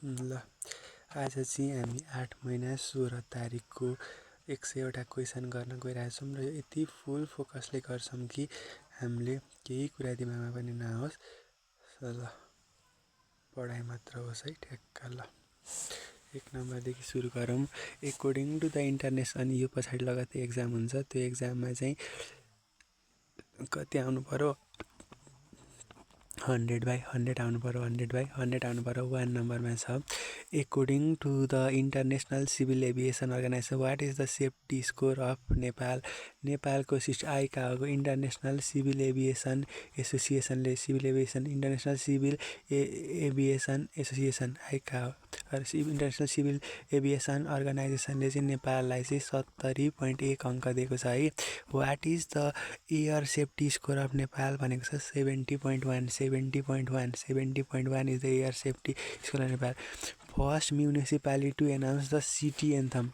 ल आज चाहिँ हामी 8 महिना 16 तारिकको 100वटा क्वेसन गर्न गइरहेछौँ र यति फुल फोकसले गर्छौँ कि हामीले केही कुरा दिमागमा पनि नहोस्। ल पढाइ मात्र होस् है ठ्याक्क। ल 1 नम्बरदेखि सुरु गरौँ। एकोर्डिङ टु द इन्टरनेसनल, अनि यो पछाडि लगातार एक्जाम हुन्छ, त्यो एक्जाममा चाहिँ कति आउनु पर्यो, 100/100 आउनु पर्यो, 100/100 आउनु पर्यो। 1 नम्बरमा छ, according to the international civil aviation organisation what is the safety score of Nepal. नेपालको आइकाओको इन्टरनेसनल सिभिल एभिएसन एसोसिएसनले international civil aviation association ICAO international civil aviation अर्गनाइजेसनले चाहिँ नेपाललाई चाहिँ 70.1 अङ्क दिएको छ है। What is the air safety score of Nepal भनेको छ 70.1 is the air safety score of Nepal. First municipality to announce the city anthem,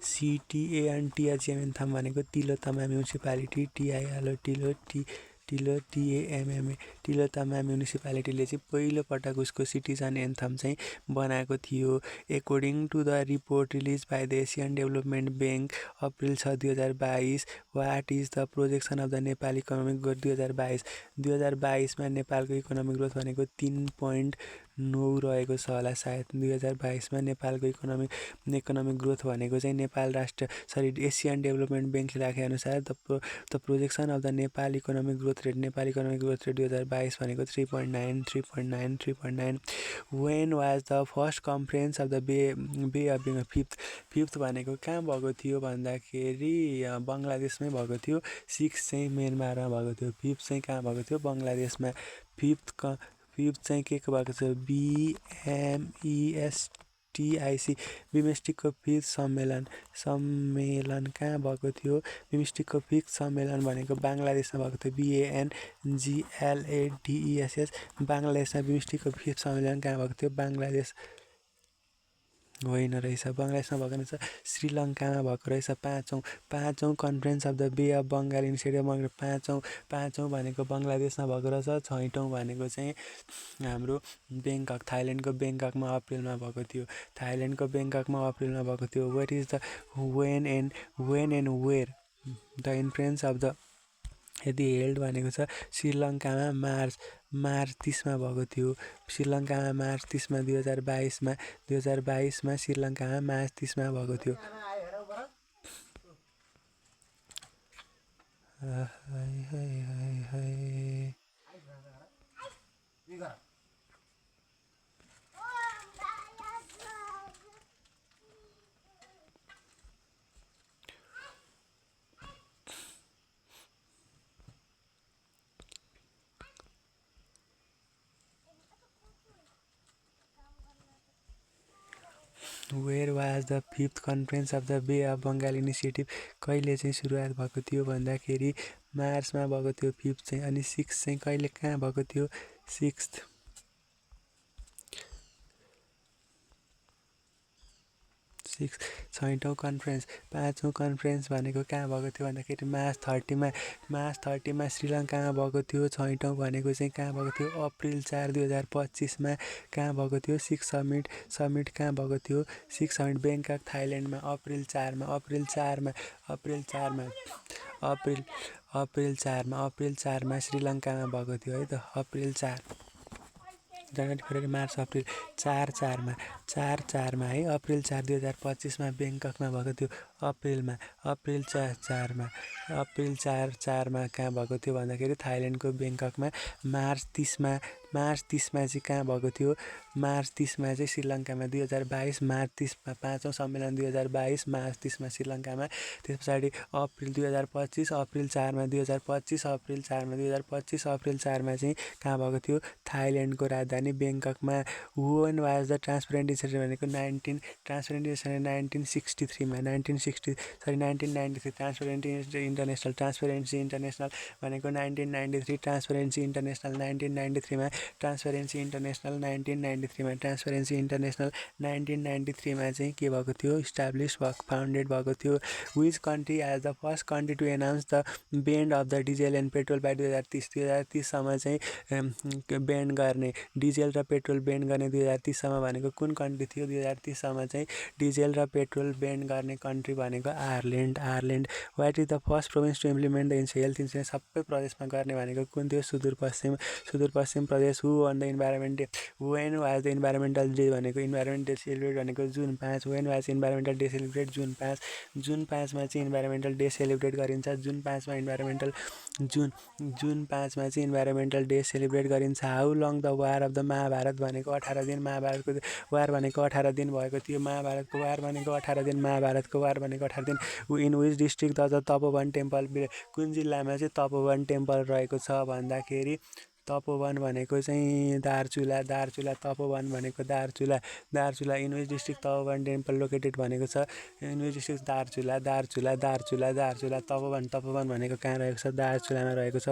CTANTHM anthem भनेको तिलोत्तमा म्युनिसिपालिटी, तिलोत्तमा म्युनिसिपालिटीले चाहिँ पहिलो पटक उसको सिटिजन एन्थम चाहिँ बनाएको थियो। According to the report release by the Asian development bank April 6, 2022, what is the projection of the Nepal economic growth 2022मा नेपालको इकोनोमिक ग्रोथ भनेको 3.9 रहेको छ होला सायद। 2022मा नेपालको इकोनोमिक ग्रोथ भनेको चाहिँ एसियन डेभलपमेन्ट ब्याङ्कले राखे अनुसार the projection of the Nepal economic growth rate 2022 भनेको 3.9। When was the first conference of the bay of Bengal, fifth भनेको कहाँ भएको थियो भन्दाखेरि बङ्गलादेशमै भएको थियो। 6 चाहिँ म्यानमारमा भएको थियो, 5 चाहिँ कहाँ भएको थियो, बङ्गलादेशमा। फिफ्थ चाहिँ के को भएको छ, BMESTIC बिमस्टिकको फिफ्थ सम्मेलन कहाँ भएको थियो। बिमस्टिकको फिफ्थ सम्मेलन भनेको बङ्गलादेशमा भएको थियो, BANGLADESS बङ्गलादेशमा। बिमस्टिकको फिफ्थ सम्मेलन कहाँ भएको थियो, बङ्गलादेश होइन रहेछ, बङ्गलादेशमा भएको रहेछ, श्रीलङ्कामा भएको रहेछ। पाँचौँ कन्फरेन्स अफ द बे अफ बङ्गाल इनिसिएटिभ, पाँचौँ भनेको बङ्गलादेशमा भएको रहेछ। 6औँ भनेको चाहिँ हाम्रो ब्याङ्कक, थाइल्यान्डको ब्याङ्ककमा अप्रिलमा भएको थियो, where is the when and where the influence of the यदि हेल्ड भनेको छ श्रीलङ्कामा मार्च 30मा भएको थियो। श्रीलङ्कामा मार्च 30मा 2022मा श्रीलङ्कामा मार्च 30मा भएको थियो। Where was the fifth conference of the बे अफ बङ्गाल इनिसिएटिभ, कहिले चाहिँ सुरुवात भएको थियो भन्दाखेरि मार्चमा भएको थियो फिफ्थ चाहिँ। अनि 6 चाहिँ कहिले कहाँ भएको थियो, 6 छैटौँ कन्फरेन्स। पाँचौँ कन्फरेन्स भनेको कहाँ भएको थियो भन्दाखेरि मार्च 30मा श्रीलङ्कामा भएको थियो। छैटौँ भनेको चाहिँ कहाँ भएको थियो, अप्रिल 4, 2025मा कहाँ भएको थियो, 6 समिट कहाँ भएको थियो, 6 समिट ब्याङ्कक थाइल्यान्डमा अप्रिल 4मा श्रीलङ्कामा भएको थियो है त। अप्रिल 4, जनवरी, फेब्रुअरी, मार्च, अप्रिल 4मा है। अप्रिल 4, 2025मा ब्याङ्ककमा भएको थियो। अप्रिल 4मा कहाँ भएको थियो भन्दाखेरि थाइल्यान्डको ब्याङ्ककमा। मार्च 30मा चाहिँ कहाँ भएको थियो, मार्च 30मा चाहिँ श्रीलङ्कामा। 2022 मार्च 30मा 5औँ सम्मेलन 2022 मार्च 30मा श्रीलङ्कामा। त्यस पछाडि अप्रिल 2025, अप्रिल 4मा 2025, अप्रिल 4मा चाहिँ कहाँ भएको थियो, थाइल्यान्डको राजधानी ब्याङ्ककमा। When was the transparent international भनेको 1993 ट्रान्सपेरेन्सी इन्टरनेसनल भनेको 1993। ट्रान्सपेरेन्सी इन्टरनेसनल 1993मा ट्रान्सपरेन्सी इन्टरनेसनल 1993 मा ट्रान्सपरेन्सी इन्टरनेसनल 1993 मा चाहिँ के भएको थियो, इस्टाब्लिस फाउन्डेड भएको थियो। Which country as the first country to announce the ban of the diesel and petrol by 2030 सम्म चाहिँ बेन्ड गर्ने, डिजेल र पेट्रोल बेन्ड गर्ने 2030 सम्म भनेको कुन कन्ट्री थियो? 2030 सम्म चाहिँ डिजेल र पेट्रोल बेन्ड गर्ने कन्ट्री भनेको Ireland. What is the first province to implement the health insurance? सबै प्रदेशमा गर्ने भनेको कुन थियो? Sudurpashchim Pradesh. Who on the environment day? When was the environmental day भनेको इन्भाइरोमेन्ट डे सेलिब्रेट भनेको June 5। When was environmental day celebrate? June 5। जुन 5 मा चाहिँ इन्भाइरोमेन्टल डे सेलिब्रेट गरिन्छ। जुन 5 मा इन्भाइरोमेन्टल डे सेलिब्रेट गरिन्छ। How long the war of the Mahabharata भनेको 18 दिन। महाभारतको वार भनेको 18 दिन भएको थियो। महाभारतको वार भनेको 18 दिन। महाभारतको वार भनेको 18 दिन। In which district the Tapovan temple? कुन जिल्लामा चाहिँ तपोवन टेम्पल रहेको छ भन्दाखेरि तपोवन भनेको चाहिँ दार्चुला। तपोवन भनेको Darchula. In which district Tapovan temple located भनेको छ? In which district? Darchula. Tapovan भनेको कहाँ रहेको छ? दार्चुलामा रहेको छ।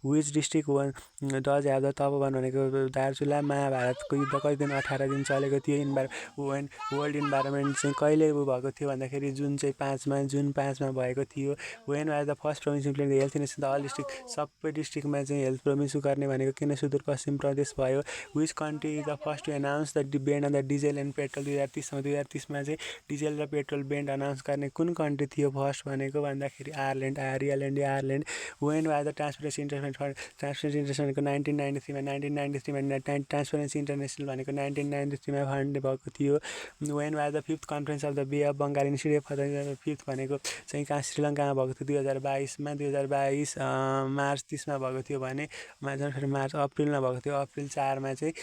Which district one does have the Tapovan भनेको दार्चुला। महाभारतको युद्ध कति दिन? 18 दिन चलेको थियो। वर्ल्ड इन्भाइरोमेन्ट चाहिँ कहिले भएको थियो भन्दाखेरि जुन 5 मा भएको थियो। When was the first province implement the health insurance? The all district, सबै डिस्ट्रिक्टमा चाहिँ हेल्थ प्रोभिन्स गर्ने भनेको किन सुदूरपश्चिम प्रदेश भयो। Which country is the first to announce the ban on the diesel and petrol? 2030 मा चाहिँ डिजेल र पेट्रोल बेन्ड अनाउन्स गर्ने कुन कन्ट्री थियो फर्स्ट भनेको भन्दाखेरि Ireland. When was the transparency international भनेको 1993 मा ट्रान्सपरेन्सी इन्टरनेसनल भनेको 1993 मा फाउन्ड भएको थियो। When was the 5th conference of the बे of Bengal institute for the 5th भनेको चाहिँ कहाँ? श्रीलङ्कामा भएको थियो 2022 मा। 2022 मार्च 30 मा भएको थियो भने अप्रिलमा भएको थियो। अप्रिल 4 मा चाहिँ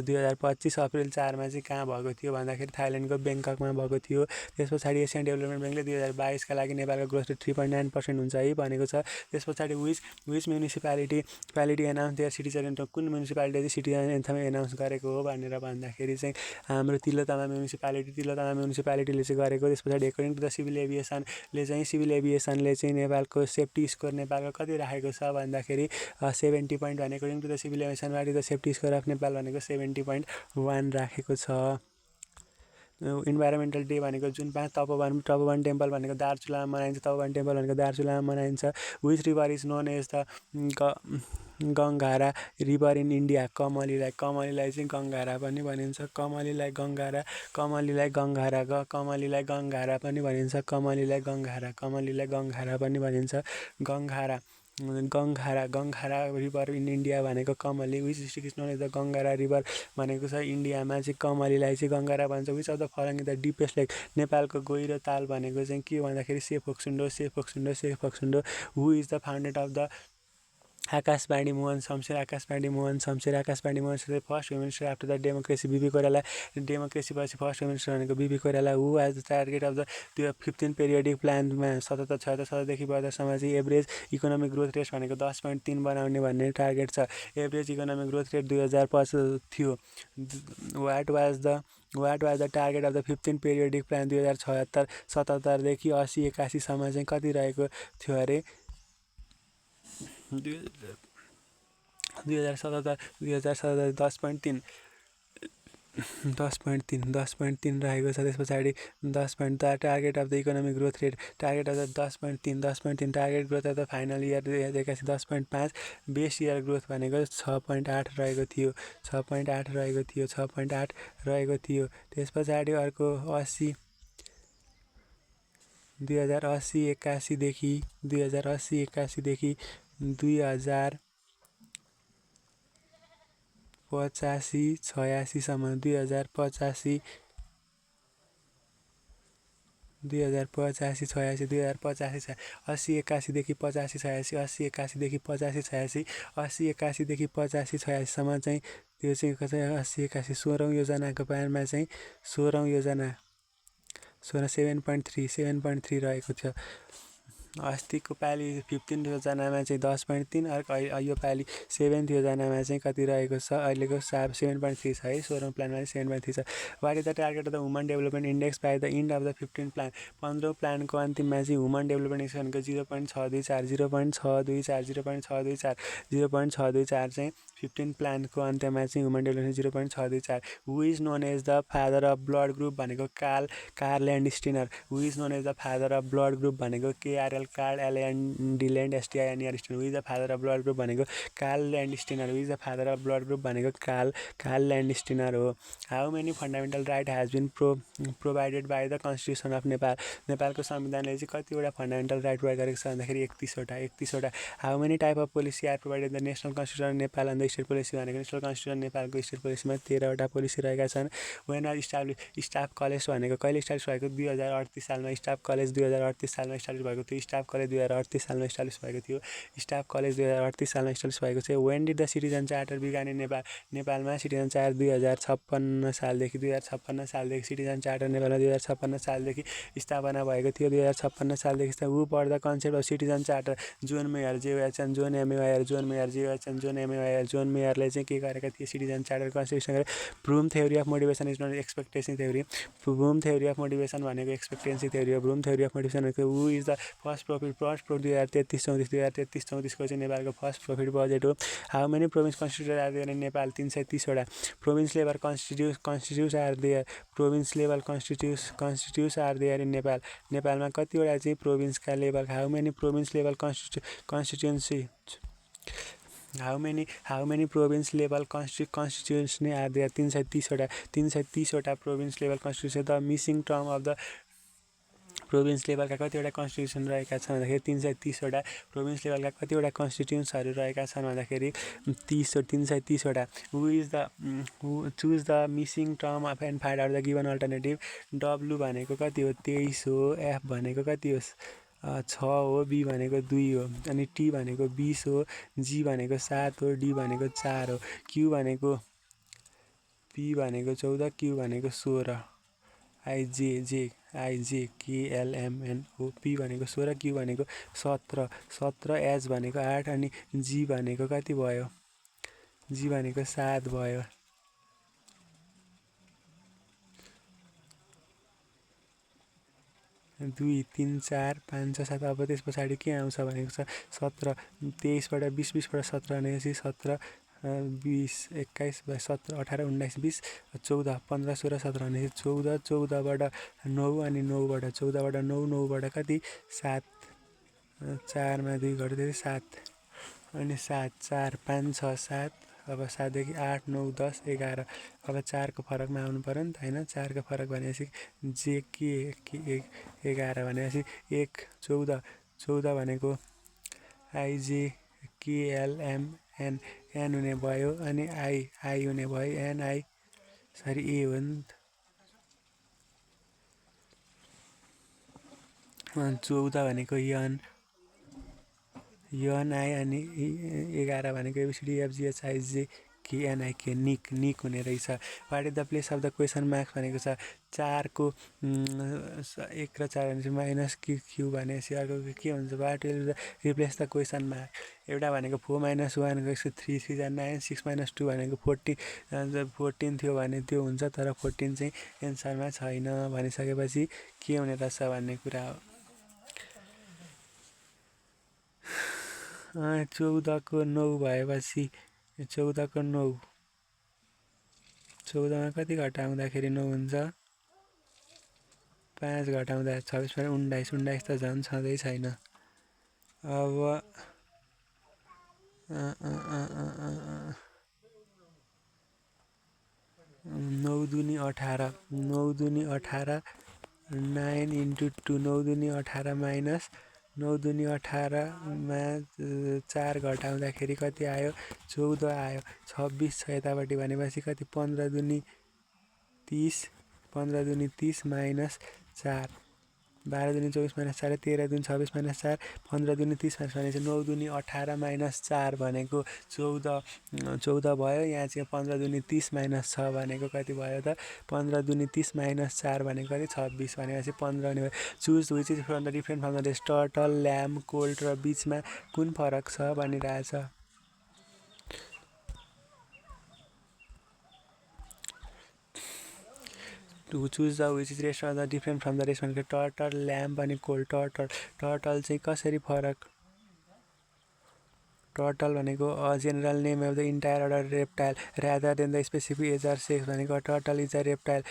2025 अप्रिल 4 मा चाहिँ कहाँ भएको थियो भन्दाखेरि थाइल्यान्डको ब्याङ्ककमा भएको थियो। त्यस पछाडि एसियन डेभलपमेन्ट ब्याङ्कले 2022 का लागि नेपालको ग्रोथ रेट 3.9% हुन्छ है भनेको छ। त्यस पछाडि which municipality announce their citizen anthem? कुन म्युनिसिपालिटीले चाहिँ सिटिजन एन्थम एनाउन्स गरेको हो भनेर भन्दाखेरि चाहिँ हाम्रो तिलोत्तमा म्युनिसिपालिटीले चाहिँ गरेको। त्यस पछाडि एकोर्डिङ टु द सिभिल एभिएसनले चाहिँ नेपालको सेफ्टी स्कोर नेपालको कति राखेको छ भन्दाखेरि 70 पोइन्ट भने according to the civil aviation what is the safety score of Nepal भनेको 70.1 राखेको छ। इन्भाइरोमेन्टल डे भनेको जुन 5 तपोवन टेम्पल भनेको दार्चुलामा मनाइन्छ। Which river is known as the Gangara river in India? कमलीलाई चाहिँ गङ्गारा पनि भनिन्छ। कमलीलाई गङ्गारा पनि भनिन्छ। गङ्गारा रिभर इन इन्डिया भनेको कमली। Which district is known as the Gangara river भनेको छ इन्डियामा चाहिँ कमलीलाई चाहिँ गङ्गारा भन्छ। Which of the following the deepest लेक? नेपालको गहिरो ताल भनेको चाहिँ के भन्दाखेरि सेफोक्सुन्डो। हु is the founder of the Akashvani Mohan Shamsher first women minister after the democracy? BP Koirala. Democracy पछि फर्स्ट वुमेन मिनिस्टर भनेको BP Koirala. Who as the target of the 15 periodic प्लानमा 77-76 वर्षसम्म चाहिँ एभरेज इकोनोमिक ग्रोथ रेट भनेको 10.3 बनाउने भन्ने टार्गेट छ। एभरेज इकोनोमिक ग्रोथ रेट 2005 थियो। What was the target of the 15 periodic plan? 2077 देखि 80-81 सम्म चाहिँ कति रहेको थियो अरे? 2077 10.3 रहेको छ। त्यस पछाडि 10 target of the economic growth rate target of the 10.3 target growth of the final year 2081 10.5 base year growth भनेको 6.8 रहेको थियो। 6.8 रहेको थियो। त्यस पछाडि अर्को 2080-81 देखि 2085 2085-86 सम्म 2085-86 80-81 देखि 85-86 80-81 देखि 85-86 80-81 देखि 85-86 सम्म चाहिँ त्यो चाहिँ 80-81 16औं योजनाको प्लानमा चाहिँ 16औं योजना 7.3 रहेको थियो। अस्तिको पालि 15 योजनामा चाहिँ 10.3 यो पालि 7 योजनामा चाहिँ कति रहेको छ अहिलेको 7.3 छ है 16औं प्लानमा 7.3 छ। What is the target of the woman development index by the end of the 15 plan 15औं प्लानको अन्तिममा चाहिँ वुमन डेभलपमेन्ट इन्डेक्स भनेको 0.624 चाहिँ 15 प्लानको अन्त्यमा चाहिँ woman development 0.624। Who is known as the father of blood group भनेको Karl Landsteiner. Who is known as the father of blood group भनेको KRL Karl LND STINR Steiner. Who is the father of blood group भनेको Karl Landsteiner. Who is the father of blood group भनेको Karl Landsteiner हो। How many fundamental right has been provided by the constitution of Nepal. नेपालको संविधानले चाहिँ कतिवटा fundamental right provide गरेको छ भन्दाखेरि 31वटा। How many type of policy are provided the national constitution Nepal and the state policy भनेको नेसनल कन्स्टिट्युसन नेपालको स्टेट पोलिसीमा 13वटा पोलिसी रहेका छन्। When are establish staff college भनेको कहिले इस्टाब्लिस भएको 2038 सालमा स्टाफ कलेज 2038 सालमा इस्टाब्लिस भएको थियो। स्टाफ कलेज 2038 सालमा इस्टाब्लिस भएको थियो। स्टाफ कलेज 2038 सालमा इस्टाब्लिस भएको थियो। When did the citizen charter began in नेपालमा सिटिजन चार्टर 2056 सालदेखि सिटिजन चार्टर नेपालमा 2056 सालदेखि स्थापना भएको थियो। 2056 सालदेखि who per the concept of citizen charter John Major J O H N John M A Y R John मेयरले चाहिँ के गरेका थिए citizen charter constitution Vroom theory of motivation is not expectancy theory. Vroom theory of motivation भनेको एक्सपेक्टेन्सी थ्योरी हो। ब्रुम थ्योरी अफ मोटिभेसन भनेको who is the first profit 2033-34 चाहिँ नेपालको फर्स्ट प्रॉफिट बजेट हो। How many province constitute are there in Nepal 330वटा। Province level constitute are there province level constitute are there in नेपालमा कतिवटा चाहिँ प्रोभिन्सका level. How many province level constituency how many province level constituency are there 330वटा province level constitution. The missing term of the province लेभलका कतिवटा constitution रहेका छन् भन्दाखेरि 330वटा। प्रोभिन्स लेभलका कतिवटा कन्स्टिट्युन्सहरू रहेका छन् भन्दाखेरि 330वटा। Who choose the missing term of and find out the given alternative. W भनेको कति हो 23 हो। एफ भनेको कति हो 6 हो। बी भनेको 2 हो। अनि टी भनेको 20 हो। जी भनेको 7 हो। डी भनेको 4 हो। क्यू भनेको पी भनेको 14 क्यू भनेको 16। आइजे केएलएमएन हो। पी भनेको 16 क्यू भनेको 17 एच भनेको 8 अनि जी भनेको कति भयो जी भनेको 7 भयो। 2 3 4 5 6 7। अब त्यस पछाडि के आउँछ भनेको छ 17 23बाट 20बाट 17 भनेपछि 17 20 21 17 18 19 20 14 15 16 17 भनेपछि 14बाट 9 अनि 9बाट 14बाट 9 9बाट कति 7 4 मा 2 घट्दै 7 अनि 7 4 5 6 7। अब 7 देखि 8 9 10 11। अब 4 को फरकमा आउनु पर्यो नि त हैन। 4 को फरक भनेपछि जे के 11 भनेपछि 1 14 भनेको आइजे केएलएमएन एन हुने भयो अनि आई हुने भयो एनआई सरी ए हो नि 14 भनेको यन आई अनि 11 भनेको एबिसिडी एफजिएचआइजे केएनआईके निक हुने रहेछ। What is the place of the question marks भनेको छ 4 को 1 र 4 भनेपछि माइनस क्यू भनेपछि अर्को के हुन्छ what will replace the question mark. एउटा भनेको 4 - 1 गएपछि 3 3 जा 9 6 - 2 भनेको 14 थियो भने त्यो हुन्छ तर 14 चाहिँ एन्सरमा छैन भनिसकेपछि के हुने रहेछ भन्ने कुरा हो। 14 को 9 भएपछि 14 को 9 14 मा कति घटाउँदाखेरि 9 हुन्छ 5 घटाउँदा 26 बाट 19 त झन् छँदै छैन। अब 9 दुनी 18 9 दुनी 18 9 × 2 9 दुनी 18 माइनस 9 दुनी 18 मा 4 घटाउँदाखेरि कति आयो 14 आयो। 26 छ यतापट्टि भनेपछि कति 15 दुनी 30 माइनस 4 12 दुनी 24 माइनस 4 13 दुनी 26 माइनस 4 15 दुनी 30 माइनस भनेपछि 9 दुनी 18 माइनस 4 भनेको 14 भयो। यहाँ चाहिँ 15 दुनी 30 माइनस 6 भनेको कति भयो त 15 दुनी 30 माइनस 4 भनेको कति 26 भनेपछि 15 हुने भयो। Choose which is from the different from the rest turtle lamb colt र बिचमा कुन फरक छ भनिरहेछ। To choose the which is rest the different from the rest भनेको टर्टल ल्याम्ब अनि कोल्ट। टर्टल चाहिँ कसरी फरक टर्टल भनेको general name of the entire order reptile rather than the specific as are sex भनेको turtle is a reptile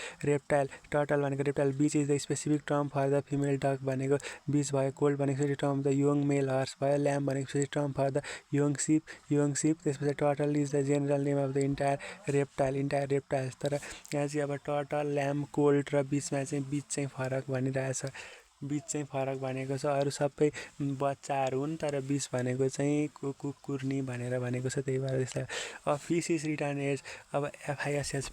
turtle भनेको reptile. Which is the specific term for the female duck भनेको bitch भयो। Colt भनेको term the young male horse भयो। Lamb भनेको term for the young sheep. त्यसपछि turtle is the general name of the entire reptile. तर यहाँ चाहिँ अब टर्टल ल्याम्ब कोल्ट र बिचमा चाहिँ बिच चाहिँ फरक भनिरहेछ। बिच चाहिँ फरक भनेको छ अरू सबै बच्चाहरू हुन् तर बिच भनेको चाहिँ कुकुर्नी भनेर भनेको छ त्यही भएर त्यसलाई अब फिस इज रिटर्न एज अब एफआइएसएच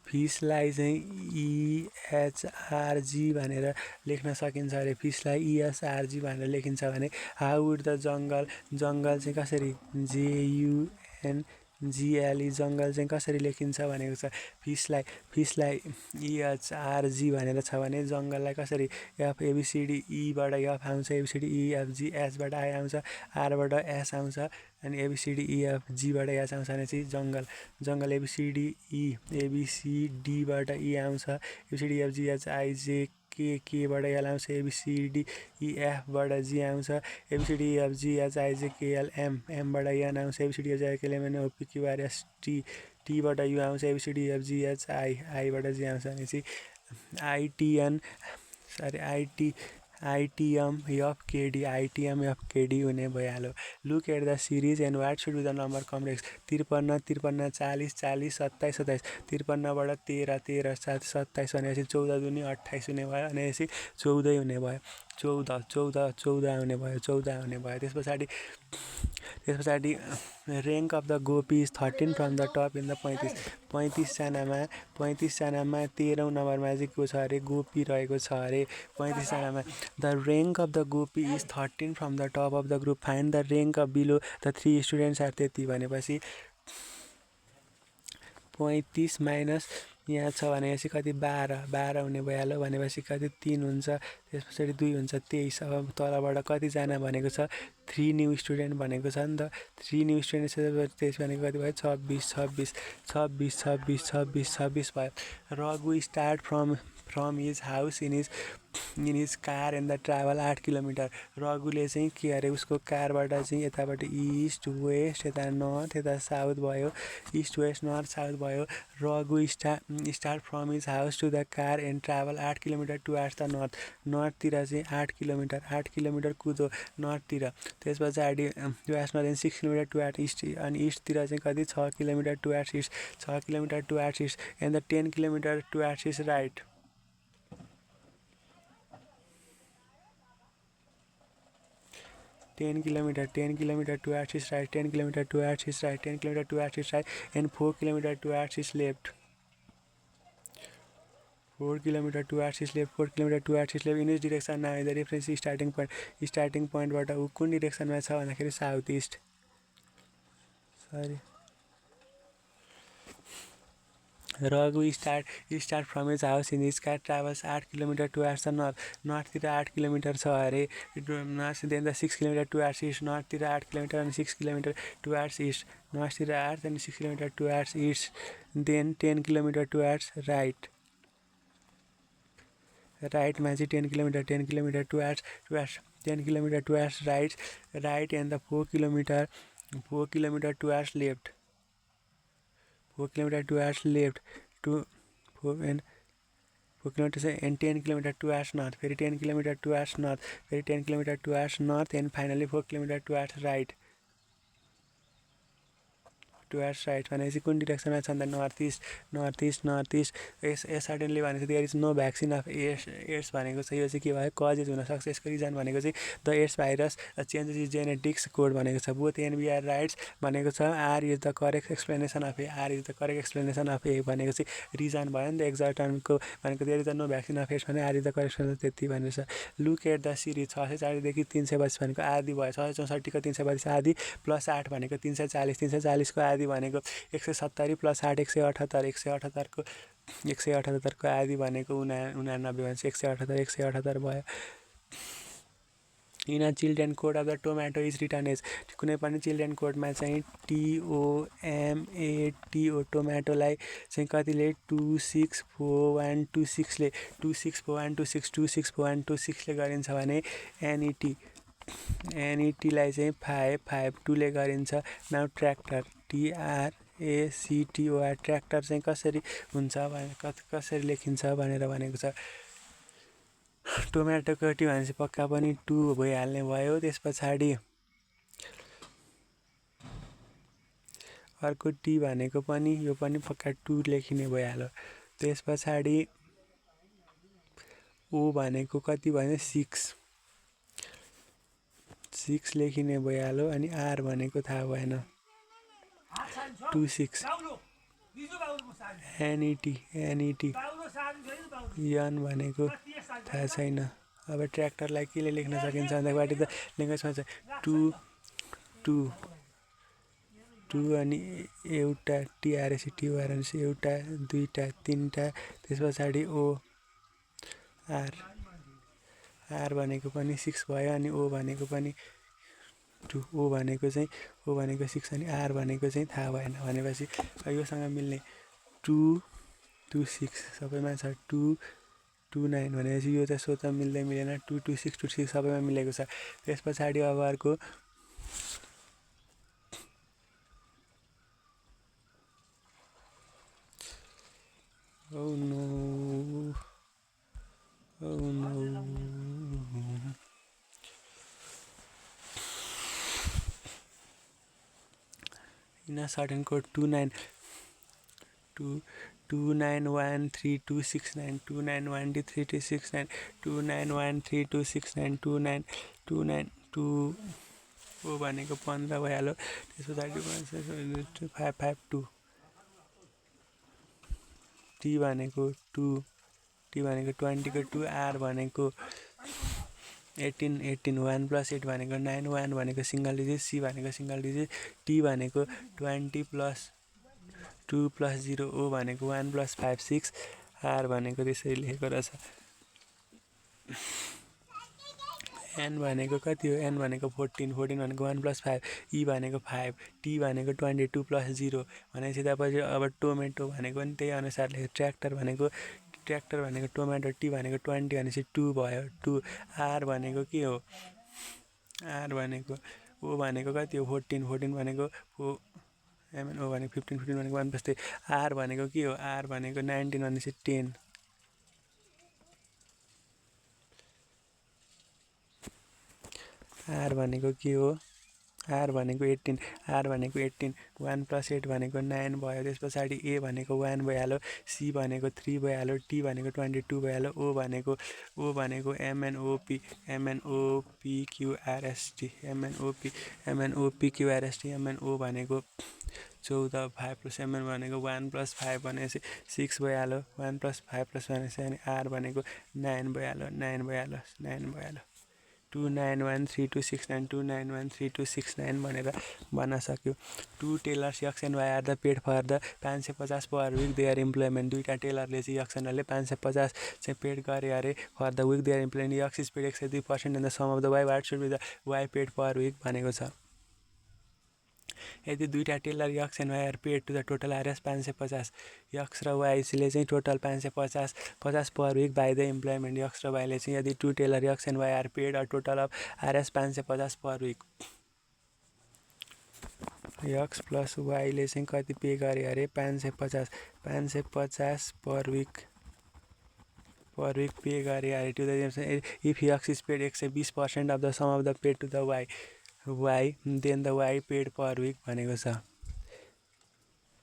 फिसलाई चाहिँ इएचआरजी भनेर लेख्न सकिन्छ अरे। फिसलाई इएसआरजी भनेर लेखिन्छ भने हाउ वुड द जङ्गल चाहिँ कसरी JUNGLE जङ्गल चाहिँ कसरी लेखिन्छ भनेको छ। फिसलाई इएचआरजी भनेर छ भने जङ्गललाई कसरी एफ एबिसिडी ईबाट एफ आउँछ एबिसिडी इएफजी एचबाट आई आउँछ आरबाट एस आउँछ अनि एबिसिडी इएफजीबाट एच आउँछ भने चाहिँ जङ्गल एबिसिडीबाट ई आउँछ एबिसिडी इएफजी एच आइजे केबाट एल आउँछ एबिसिडी इएफबाट जी आउँछ A B C D E F G H I J K L एमबाट एन आउँछ A B C D H I K L M N O P Q R S टीबाट यु आउँछ एबिसिडी इएफजी एच आईबाट जी आउँछ भने चाहिँ आइटिएम एफ केडी हुने भइहाल्यो। Look at the series and what should be the number complex 53 40 40 27 53बाट 13 27 भनेपछि 14 दुनी 28 हुने भयो भनेपछि 14 हुने भयो 14 हुने भयो। त्यस पछाडि rank of the Gopi is 13 from the top in the 35 जनामा 13औं नम्बरमा चाहिँ को छ अरे गोपी रहेको छ अरे 35 जनामा। The rank of the Gopi is 13 from the top of the group find the rank of below the 3 students are त्यति भनेपछि 35 माइनस यहाँ छ भनेपछि कति 12 हुने भइहाल्यो भनेपछि कति 3 हुन्छ त्यस पछाडि 2 हुन्छ 23। अब तलबाट कतिजना भनेको छ 3 न्यू स्टुडेन्ट भनेको छ नि त 3 न्यू स्टुडेन्ट त्यस भनेको कति भयो 26 भयो। Raghu start from his house in his car and the travel 8 kilometre. रघुले चाहिँ के अरे उसको कारबाट चाहिँ यताबाट इस्ट वेस्ट यता नर्थ यता साउथ भयो इस्ट वेस्ट नर्थ साउथ भयो। Raghu start from his house to the car and travel 8 kilometre towards the नर्थतिर चाहिँ 8 किलोमिटर कुदो नर्थतिर। त्यस पछाडि towards north 6 kilometre towards east अनि इस्टतिर चाहिँ कति 6 kilometre towards east and the 10 kilometre towards is right. 10 kilometer towards his right, 10 kilometer towards his right, 10 kilometer towards his right, and 4 kilometer towards his left. 4 kilometer towards his left, 4 kilometer towards his left. In which direction now is the reference starting point? Starting point बाट ऊ कुन डिरेक्सनमा छ भन्दाखेरि south east. Raghu start from his house in his car, travels 8 km towards the north. North-तिर 8 km छ अरे, then the 6 km towards east. North-तिर 8 km and 6 km towards east. North-तिर 8 and 6 km towards east. Then 10 km towards right. Right-मा चाहिँ 10 km towards 10 km towards right and the 4 km towards left. 4 km towards left to 4 and 4 km and 10 km towards north. Very 10 km towards north. Very 10 km towards north and finally 4 km towards right. Towards right भनेपछि कुन डिरेक्सनमा छ त north east certainly भनेपछि there is no vaccine of AIDS भनेको छ। यो चाहिँ के भयो कजेज हुनसक्छ। यसको रिजन भनेको चाहिँ the AIDS virus changes is genetics code भनेको छ। बोथ एनबिआर राइट्स भनेको छ R is the correct explanation of A भनेको चाहिँ रिजन भयो नि त एक्जाटनको भनेको there is no vaccine of AIDS भने आर इज द करेक्ट त्यति भनेको छ। लुक एट द सिरिज 640 देखि 332 भनेको आधी भयो। 664 को 332 आधी प्लस 8 भनेको 340 340 को आधी भनेको 170 प्लस 8 178 178 को आधी भनेको 89 भनेपछि 178 भयो। In a children code of the tomato is return as कुनै पनि चिल्ड्रेन कोडमा चाहिँ TOMATO टोमेटोलाई चाहिँ कतिले 264126ले 264126ले गरिन्छ भने NETलाई चाहिँ 552ले गरिन्छ। नाउ ट्र्याक्टर TRACTOR ट्र्याक्टर चाहिँ कसरी हुन्छ कसरी लेखिन्छ भनेर भनेको छ। टोमेटोको टी भनेपछि पक्का पनि 2 भइहाल्ने भयो। त्यस पछाडि अर्को टी भनेको पनि यो पनि पक्का 2 लेखिने भइहाल्यो। त्यस पछाडि ओ भनेको कति भने 6 लेखिने भइहाल्यो। अनि आर भनेको थाहा भएन 26 NET यन भनेको थाहा छैन। अब ट्र्याक्टरलाई केले लेख्न सकिन्छ भन्दा वाट इज द ल्याङ्ग्वेजमा चाहिँ 2 अनि एउटा TRAC एउटा दुईटा तिनटा त्यस पछाडि ओ आर भनेको पनि 6 भयो। अनि ओ भनेको पनि 2 ओ भनेको 6 अनि आर भनेको चाहिँ थाहा भएन भनेपछि योसँग मिल्ने 2 2 6 सबैमा छ 2 2 9 भनेपछि यो चाहिँ स्वत मिल्दै मिलेन 2 2 6 2 6 सबैमा मिलेको छ। त्यस पछाडि अब अर्को Oh no. In a certain code 2913269291 29132692 29132692 2922 ओ भनेको 15 भइहाल्यो। त्यस पछाडि 552 टी भनेको 2 टी भनेको 20 को 2 आर भनेको 18 1 + 8 भनेको 9 1 भनेको सिंगल डिजिट सी भनेको सिंगल डिजिट टी भनेको 20 + 2 + 0 ओ भनेको 1 + 5 6 आर भनेको त्यसरी लेखेको रहेछ। एन भनेको कति हो एन भनेको 14 भनेको 1 + 5 ई भनेको 5 टी भनेको 22 + 0 भनेपछि तपाईँ अब टोमेटो भनेको पनि त्यही अनुसार लेख्यो। ट्र्याक्टर भनेको टोमेटो टी भनेको 20 भनेपछि 2 भयो 2 आर भनेको के हो आर भनेको ओ भनेको कति हो 14 भनेको एमएन ओ भनेको 15 भनेको 1 + 3 आर भनेको के हो आर भनेको 19 भनेपछि 10 आर भनेको के हो आर भनेको 18 आर भनेको 18 1 + 8 भनेको 9 भयो। त्यस पछाडि ए भनेको 1 भइहाल्यो सी भनेको 3 भइहाल्यो टी भनेको 22 भइहाल्यो ओ भनेको MNOPQRST MNO भनेको 14 5 + MN भनेको 1 + 5 भनेपछि 6 भइहाल्यो 1 + 5 + भनेपछि अनि आर भनेको 9 भइहाल्यो 29132692 291326 भनेर भन्न सक्यो। 2 tailors X and Y are the paid for the 550 per week their employment दुईटा टेलरले चाहिँ यक्सनहरूले 550 चाहिँ पेड गरे अरे for the week their employment X is paid 102% and the sum of the Y what should be the Y paid per week भनेको छ। यदि दुईटा tailor X and Y are paid to the total RS 550 X र वाइले चाहिँ total 550 per week by the employment X र वाइले चाहिँ यदि 2 tailor X and Y are paid a total of R S 550 per week X plus वाइले चाहिँ कति पे गरे अरे 550 पर विक पे गरे अरे to the if X is paid 120% of the sum of the paid to the Y then the Y paid per week भनेको छ।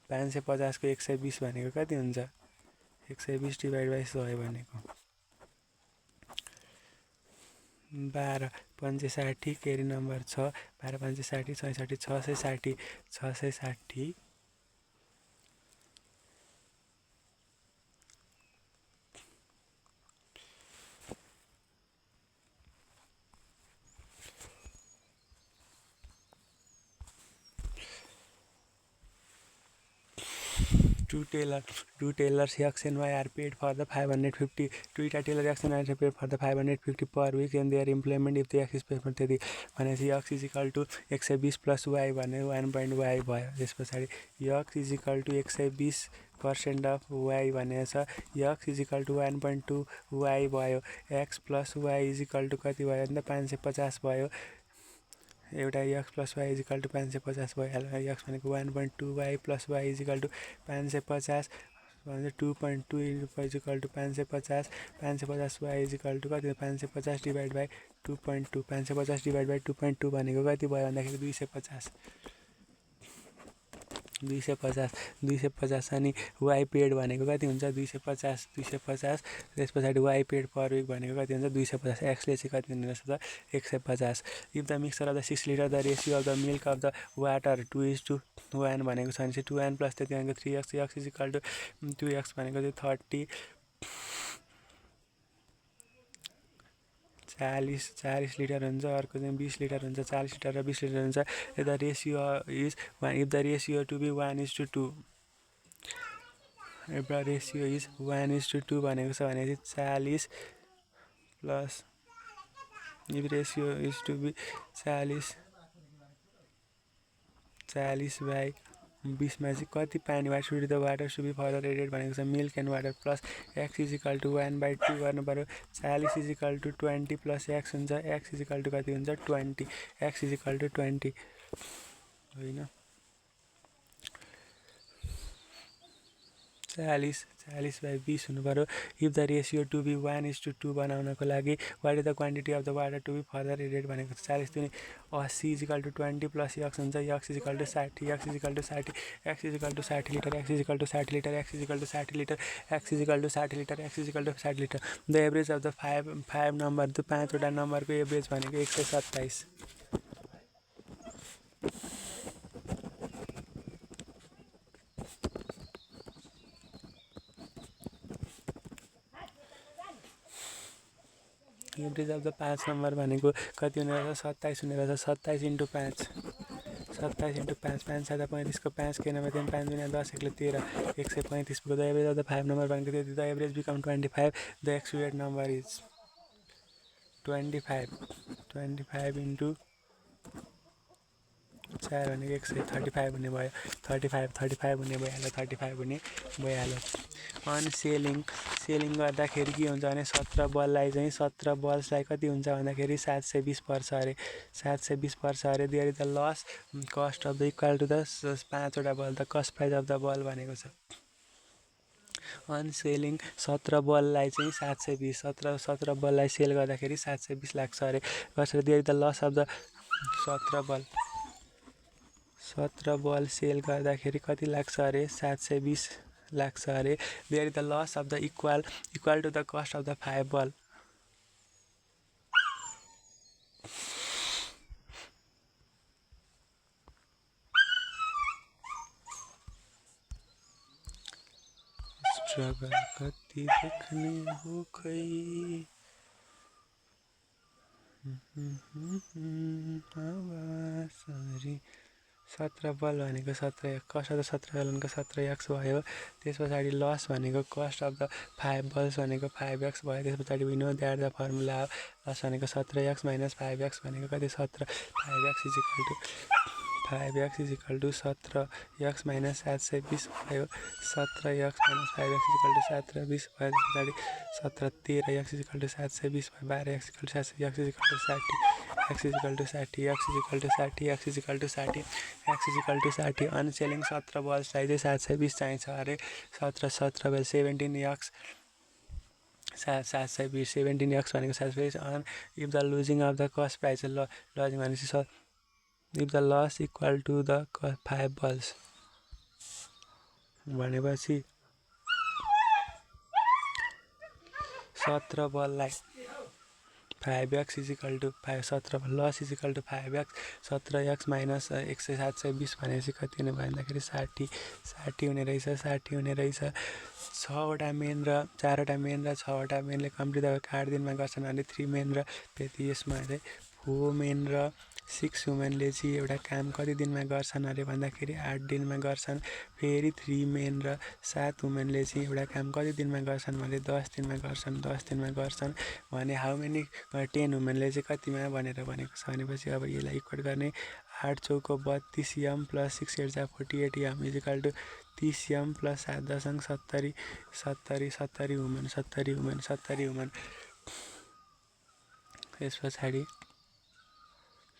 550 को 120 भनेको कति हुन्छ 120 डिभाइड बाई 100 भनेको 12 5 60 केरी number 6 12 5 60 66 660 660 Two tailors X and Y are paid for the 550. Two tailors X and Y are paid for the 550 per week and their employment if the X is paid for the भनेपछि X is equal to 120 plus Y भने 1.Y भयो त्यस पछाडि X is equal to 120% of Y भनेछ X is equal to 1.2 Y भयो X plus Y is equal to कति भयो भन्दा 550 भयो एउटा x plus y is equal to 550 भइहाल्यो x भनेको 1.2 y plus y is equal to 550 भने 2.2 y is equal to 550 550 y is equal to कति 550 डिभाइड बाइ 2.2 550 डिभाइड बाइ 2.2 भनेको कति भयो भन्दाखेरि 250 अनि y पेड भनेको कति हुन्छ 250 त्यस पछाडि y पेड पर विक भनेको कति हुन्छ 250 x ले चाहिँ कति हुनेछ त 150 if the mixture of the 6 litre the ratio of the milk of the water 2:1 भनेको छ भने 2n प्लस त्यति भनेको 3x x is equal to 2x भनेको चाहिँ 40 लिटर हुन्छ अर्को चाहिँ 20 लिटर हुन्छ 40 लिटर र 20 लिटर हुन्छ the ratio is if the ratio to be 1:2 if the ratio is 1:2 भनेको छ भने चाहिँ 40 plus if ratio is to be 40 by 20 मा चाहिँ कति पानी what should the water should be further added भनेको छ milk and water plus x is equal to 1/2 गर्नु पर्यो 40 is equal to 20 plus x हुन्छ x इज इक्वल टु कति हुन्छ 20 x इज इक्वल टु 20 होइन 40 बाई 20 हुनु पर्यो if the ratio to be 1:2 बनाउनको लागि what is the quantity of the water to be further added भनेको 40 दुनी 80 is equal to 20 plus x हुन्छ x is equal to 60 x is equal to 60 x is equal to 60 litre x is equal to 60 litre x is equal to 60 litre x is equal to 60 litre x is equal to 60 litre the average of the 5 number त्यो 5 वटा नम्बरको average भनेको 127 average of the 5 number भनेको कति हुने रहेछ 27 हुने रहेछ 27 × 5 27 × 5 5 7 35 को 5 के नम्बर 5 दुनिया 10 एकले 13 135 को the average of the 5 number भनेको त्यति the average become 25 the expected number is 25 × 4 भनेको 135 हुने भयो 35 हुने भइहाल्यो 35 हुने भइहाल्यो अनि सेलिङ गर्दाखेरि के हुन्छ भने 17 बललाई चाहिँ 17 बल्सलाई कति हुन्छ भन्दाखेरि 720 पर्छ अरे 720 पर्छ अरे there is the loss cost of the equal to the 5 वटा ball the cost price of the ball भनेको छ अनि सेलिङ 17 बललाई चाहिँ 720 17 बललाई सेल गर्दाखेरि 720 लाग्छ अरे कसरी there is the loss of the 17 ball sell गर्दाखेरि कति लाग्छ अरे 720 लाग्छ अरे there is the loss of the equal to the cost of the 5 ball struggle कति देख्ने हो खै आवासरी 17 बल भनेको 17 कस्ट अफ द 17 बलको 17x भयो त्यस पछाडि लस भनेको कस्ट अफ द 5 बल्स भनेको 5x भयो त्यस पछाडि we know that the formula loss भनेको 17x - 5x भनेको कति 17 5x is equal to 17x - 720 भयो 17x - 5x is equal to 720 भयो त्यस पछाडि 17 13x इज इक्वल टु 720 भयो 12x equal to 700 x is equal to 60 x is equal to 60 x is equal to 60 x is equal to 60 x is equal to 60 अनि selling 17 बल्सलाई चाहिँ 720 चाहिन्छ अरे 17 बेल 17x 720 17x भनेको 720 on if the losing of the cost price losing भनेपछि if the loss equal to the 5 balls भनेपछि 17 बललाई 5x is equal to 17 loss is equal to 5x 17x minus 100 भनेपछि कति हुने भन्दाखेरि 60 हुने रहेछ 60 हुने रहेछ 6वटा मेन र 4वटा मेन र 6वटा मेनले कम्प्लिट अब 8 दिनमा गर्छन् भने 3 मेन र त्यति यसमा चाहिँ 4 मेन र 6 वुमेनले चाहिँ एउटा काम कति दिनमा गर्छन् अरे भन्दाखेरि 8 दिनमा गर्छन्। फेरि 3 मेन र 7 वुमेनले चाहिँ एउटा काम कति दिनमा गर्छन् भने 10 दिनमा गर्छन् भने हाउ मेनी 10 वुमेनले चाहिँ कतिमा भनेर भनेको छ भनेपछि अब यसलाई इक्वेट गर्ने 8 चौको 32 m प्लस 6 8 जा 48 m is equal to 30 m plus 7 दशक 70 वुमेन यस पछाडि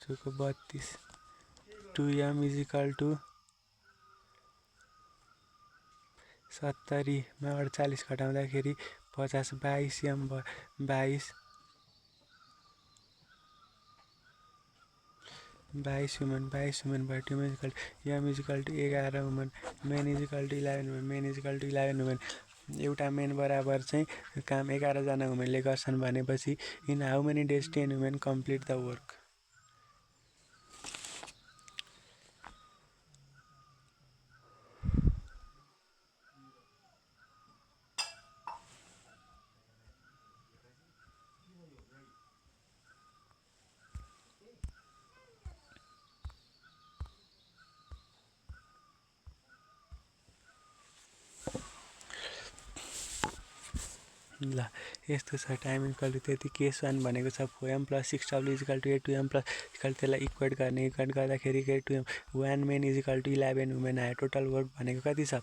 चौको 32 2m इज इक्वल टु 70 मा 48 घटाउँदाखेरि 50 22 m 22 वुमेन भयो 2 m is equal to 11 women men is equal to 11 women एउटा मेन बराबर चाहिँ काम 11 जना वुमेनले गर्छन् भनेपछि in how many days 10 women complete the work. ल यस्तो छ टाइम इक्वल टु त्यति केस 1 भनेको छ 4m plus 6w is equal to 8 2m plus equal त्यसलाई इक्वेट गर्दाखेरि 2m 1 men is equal to 11 women आयो। टोटल वर्क भनेको कति छ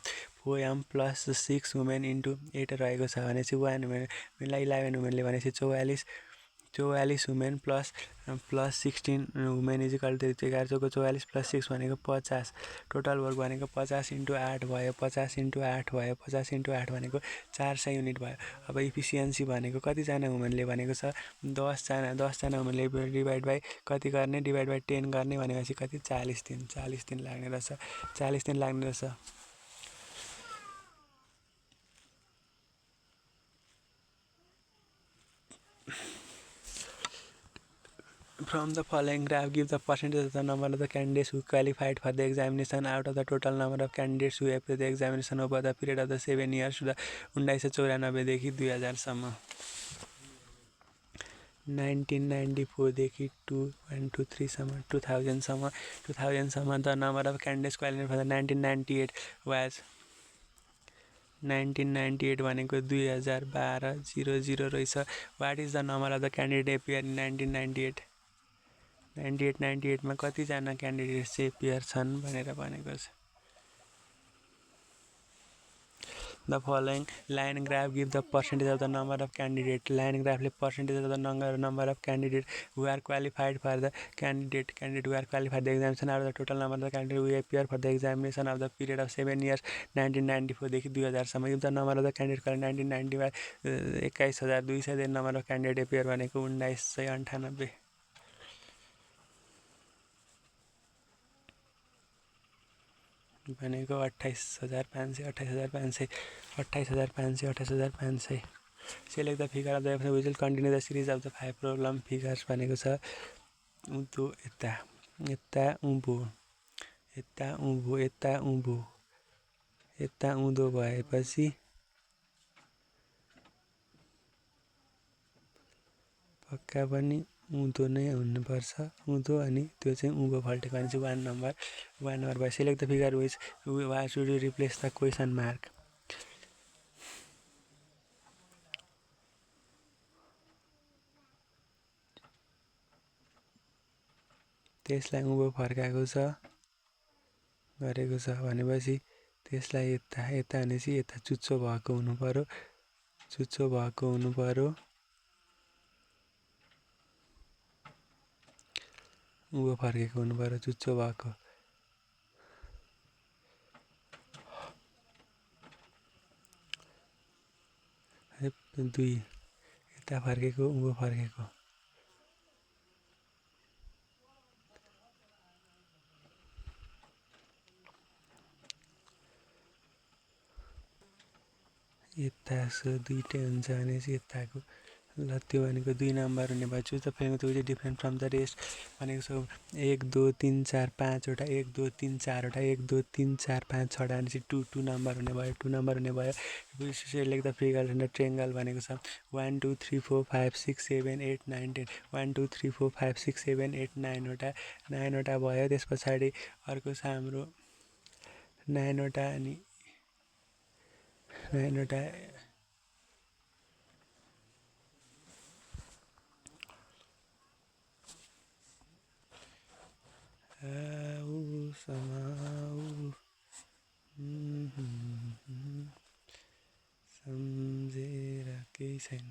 4m प्लस 6 वुमेन इन्टु 8 रहेको छ भनेपछि 1 वुमेनलाई 11 वुमेनले भनेपछि 44 women plus 16 women is equal to 11 चौको 44 प्लस 6 भनेको 50 टोटल वर्क भनेको 50 इन्टु 8 भयो 50 इन्टु 8 भनेको 400 युनिट भयो। अब इफिसियन्सी भनेको कतिजना वुमेनले भनेको छ 10जना वुमेनले डिभाइड बाई कति गर्ने डिभाइड बाई 10 गर्ने भनेपछि कति 40 दिन लाग्ने रहेछ From the following graph, give the percentage of the number of the candidates who qualified for the examination out of the total number of candidates who appeared the examination over the period of the 7 years to the 1994 देखि 2000 सम्म 1994 देखि 2023 सम्म 2000 सम्म the number of candidates qualified for the 1998 was 1998 भनेको 2012 रहेछ। What is the number of the candidate appeared in 1998 98 मा कतिजना candidate चाहिँ एपियर छन् भनेर भनेको छ। The following line graph give the percentage of the number of candidate. Line graph ले percentage of the number of candidate who are qualified for the candidate who are qualified the examination out of the total number of the candidate who appear for the examination of the period of 7 years 1994 देखि 2000 सम्म। If the number of the candidate 1990 मा 21200 the number of candidate appear भनेको 1998 भनेको 28500 Select the figure of the we will continue the series of the 5 problem figures भनेको छ उँधो यता उँधो भएपछि पक्का पनि उँधो नै हुनुपर्छ उँधो अनि त्यो चाहिँ उँभो फल्टेको भने चाहिँ 1 नम्बर भयो। Select the figure which should you replace the question mark त्यसलाई उँभो फर्काएको छ गरेको छ भनेपछि त्यसलाई यता भनेपछि यता चुच्चो भएको हुनु पर्यो उँभो फर्केको हुनु पर्यो चुच्चो भएको 2 यता फर्केको उँभो फर्केको यताको दुईटै हुन्छ भनेपछि यताको ल त्यो भनेको 2 नम्बर हुने भयो choose the following which is different from the rest भनेको छ 1 2 3 4 5 वटा 1 2 3 4 वटा 1 2 3 4 5 6 वटा भनेपछि 2 नम्बर हुने भयो 2 नम्बर हुने भयो लेख्दा फिगर एन्ड ट्रेङ्गल भनेको छ 1 2 3 4 5 6 7 8 9 10 1 2 3 4 5 6 7 8 9 वटा 9 वटा भयो त्यस पछाडि अर्को छ हाम्रो 9 वटा अनि 9 वटा सम्झेर केही छैन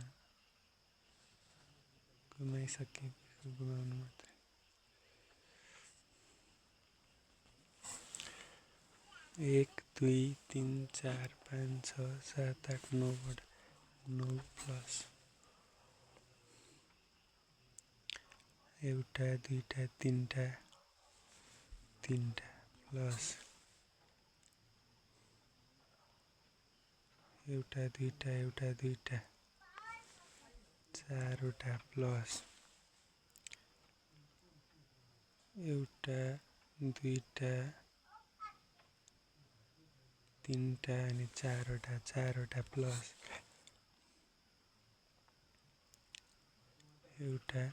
गुमाइसके गुमाउनु मात्रै 1 2 3 4 5 6 7 8 9 9 प्लस एउटा दुईटा तिनटा प्लस एउटा दुईटा चारवटा प्लस एउटा दुईटा तिनटा अनि चारवटा प्लस एउटा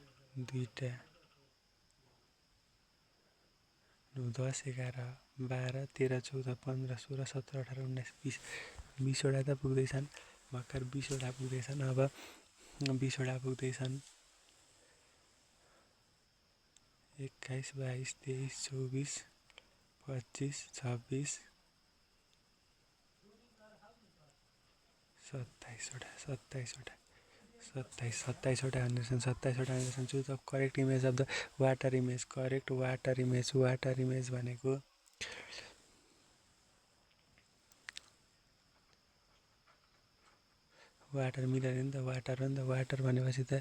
दुईटा 9 10 11 12 13 14 15 16 17 18 19 20 20 वटा त पुग्दैछन् भर्खर 20 वटा पुग्दैछन् अब 20 वटा पुग्दैछन् 21 22 23 24 25 26 27 वटा 27 वटा हुनेछन् 27 वटा हुनेछन् choose of correct image of the water image correct water image भनेको वाटर मिलेर नि त वाटर भनेपछि त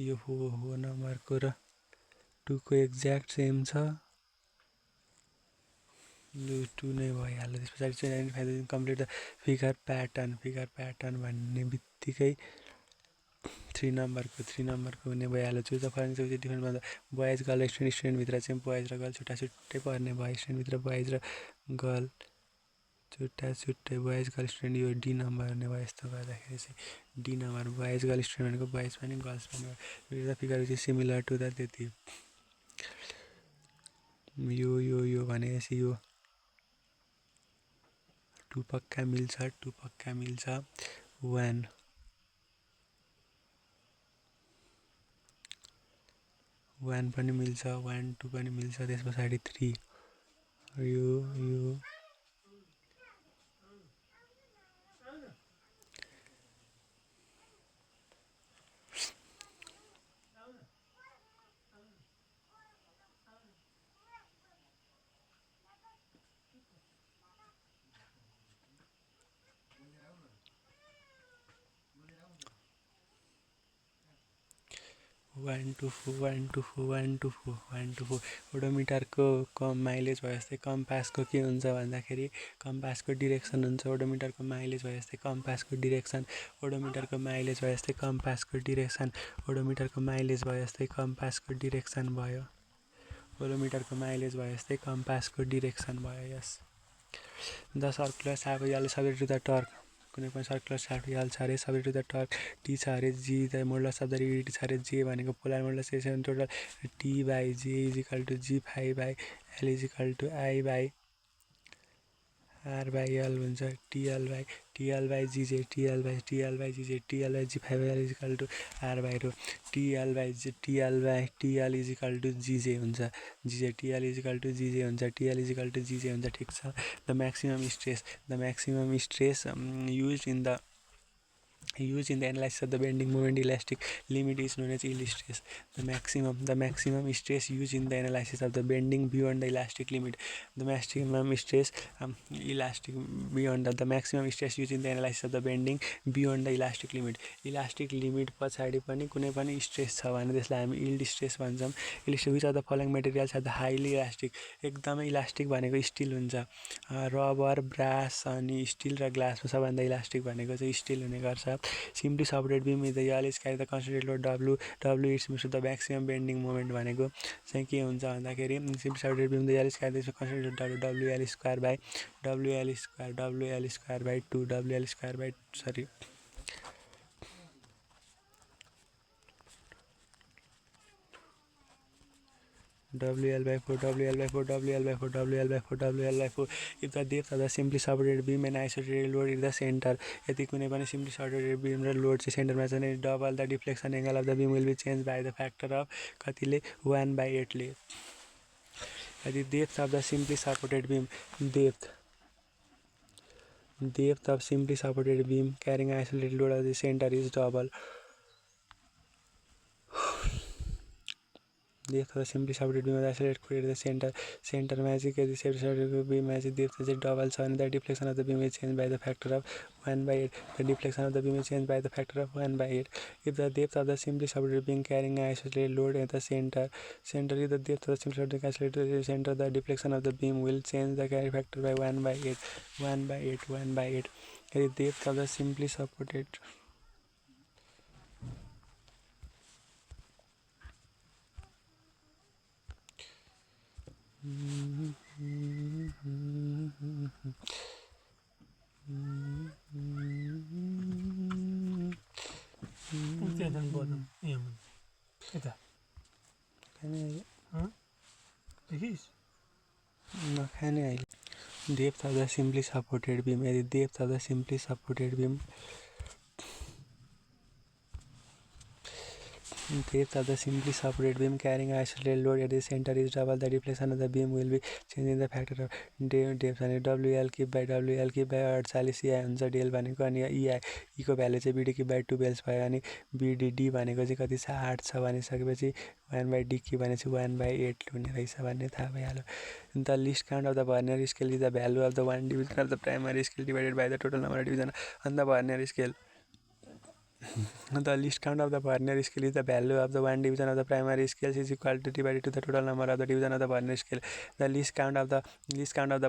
यो हो नम्बरको र 2 को एक्ज्याक्ट सेम छ 2 नै भइहाल्यो त्यस पछाडि identify complete the figure pattern भन्ने बित्तिकै 3 नम्बरको हुने भइहाल्यो चुज द फलोइङ चाहिँ डिफ्रेन्ट भन्दा बोइज गर्ल स्टुडेन्टभित्र चाहिँ बोइज र गर्ल छुट्टै पर्ने भयो स्टुडेन्टभित्र बोइज र गर्ल छुट्टै बोइज गर्ल स्टुडेन्ट यो डी नम्बर हुने भयो यस्तो गर्दाखेरि चाहिँ D number boys girl student भनेको बोइज पनि गर्ल्स पनि भयो फिगर चाहिँ सिमिलर टु द त्यति यो भनेपछि यो 2 पक्का मिल्छ 1 पनि मिल्छ 1 2 पनि मिल्छ त्यस पछाडि 3 यो 1 to 4 ओडोमिटरको माइलेज भयो जस्तै कम्पासको के हुन्छ भन्दाखेरि कम्पासको डिरेक्सन हुन्छ ओडोमिटरको माइलेज भयो जस्तै कम्पासको डिरेक्सन ओडोमिटरको माइलेज भयो जस्तै कम्पासको डिरेक्सन ओडोमिटरको माइलेज भयो जस्तै कम्पासको डिरेक्सन भयो ओडोमिटरको माइलेज भयो जस्तै कम्पासको डिरेक्सन भयो यस द सर्कुलर साब याले सबै टु द टर्क कुनै पनि सर्कुलर साब हाल्छ अरे सबै टु द टर्क टी छ अरे G the modulus of the rigidity छ अरे जे भनेको polar modulus total T by J is equal to G phi by L is equal to I by R by L हुन्छ T L by G J T L by G J T L by G five L is equal to R by rho T L is equal to G J हुन्छ G J T L is equal to G J हुन्छ T L is equal to G J हुन्छ ठिक छ the maximum stress use in the used in the analysis of the bending moment elastic limit is known as yield stress. The maximum stress used in the analysis of the bending beyond the elastic limit. The maximum stress elastic beyond the maximum stress used in the analysis of the bending beyond the elastic limit. Elastic limit पछाडि पनि कुनै पनि stress छ भने त्यसलाई हामी yield stress भन्छौँ. Elastic which of the following materials are the highly elastic. एकदमै इलास्टिक भनेको स्टिल हुन्छ. रबर, ब्रास अनि स्टिल र ग्लासमा सबभन्दा इलास्टिक भनेको चाहिँ स्टिल हुने गर्छ. Simply supported beam with the L square the concentrated load W its means the maximum bending moment भनेको चाहिँ के हुन्छ भन्दाखेरि simply supported beam the L square the concentrated W L square by 2 WL square by sorry WL by 4 WL by 4 WL by 4 WL by 4 WL by 4 if the depth of the simply supported beam and isolated load is the center. यदि कुनै पनि simply supported beam र load चाहिँ सेन्टरमा छ भने double the deflection angle of the beam will be changed by the factor of कतिले 1/8 ले. यदि depth of the simply supported beam depth of simply supported beam carrying isolated load of the center is double. Depth of the simply supported beam isolated create the center magic is the simply supported beam magic depth is double so the deflection of the beam is changed by the factor of 1/8. The deflection of the beam is changed by the factor of 1/8. If the depth of the simply supported beam carrying an isolated load at the center is the depth of the simply supported isolated center, the deflection of the beam will change the carry factor by 1/8. The depth of the simply supported depth of the simply supported beam. The depth of the simply supported beam depth of the simply supported beam carrying isolated load at the center is double. The deflection of the beam will be changing the factor of depth and WL cube by 48 EI हुन्छ del भनेको अनि EI को value चाहिँ BD cube by 2 bells भयो अनि BD भनेको चाहिँ कति छ 8 छ भनिसकेपछि 1/D cube भनेपछि 1/8 हुने रहेछ भन्ने थाहा भइहाल्यो. The least count of the Vernier scale is the value of the one division of the primary scale divided by the total number of division on the Vernier scale. The least count of the Vernier scale is the value of the one division of the primary scale is equal to divided to the total number of the division of the Vernier scale. The least count of the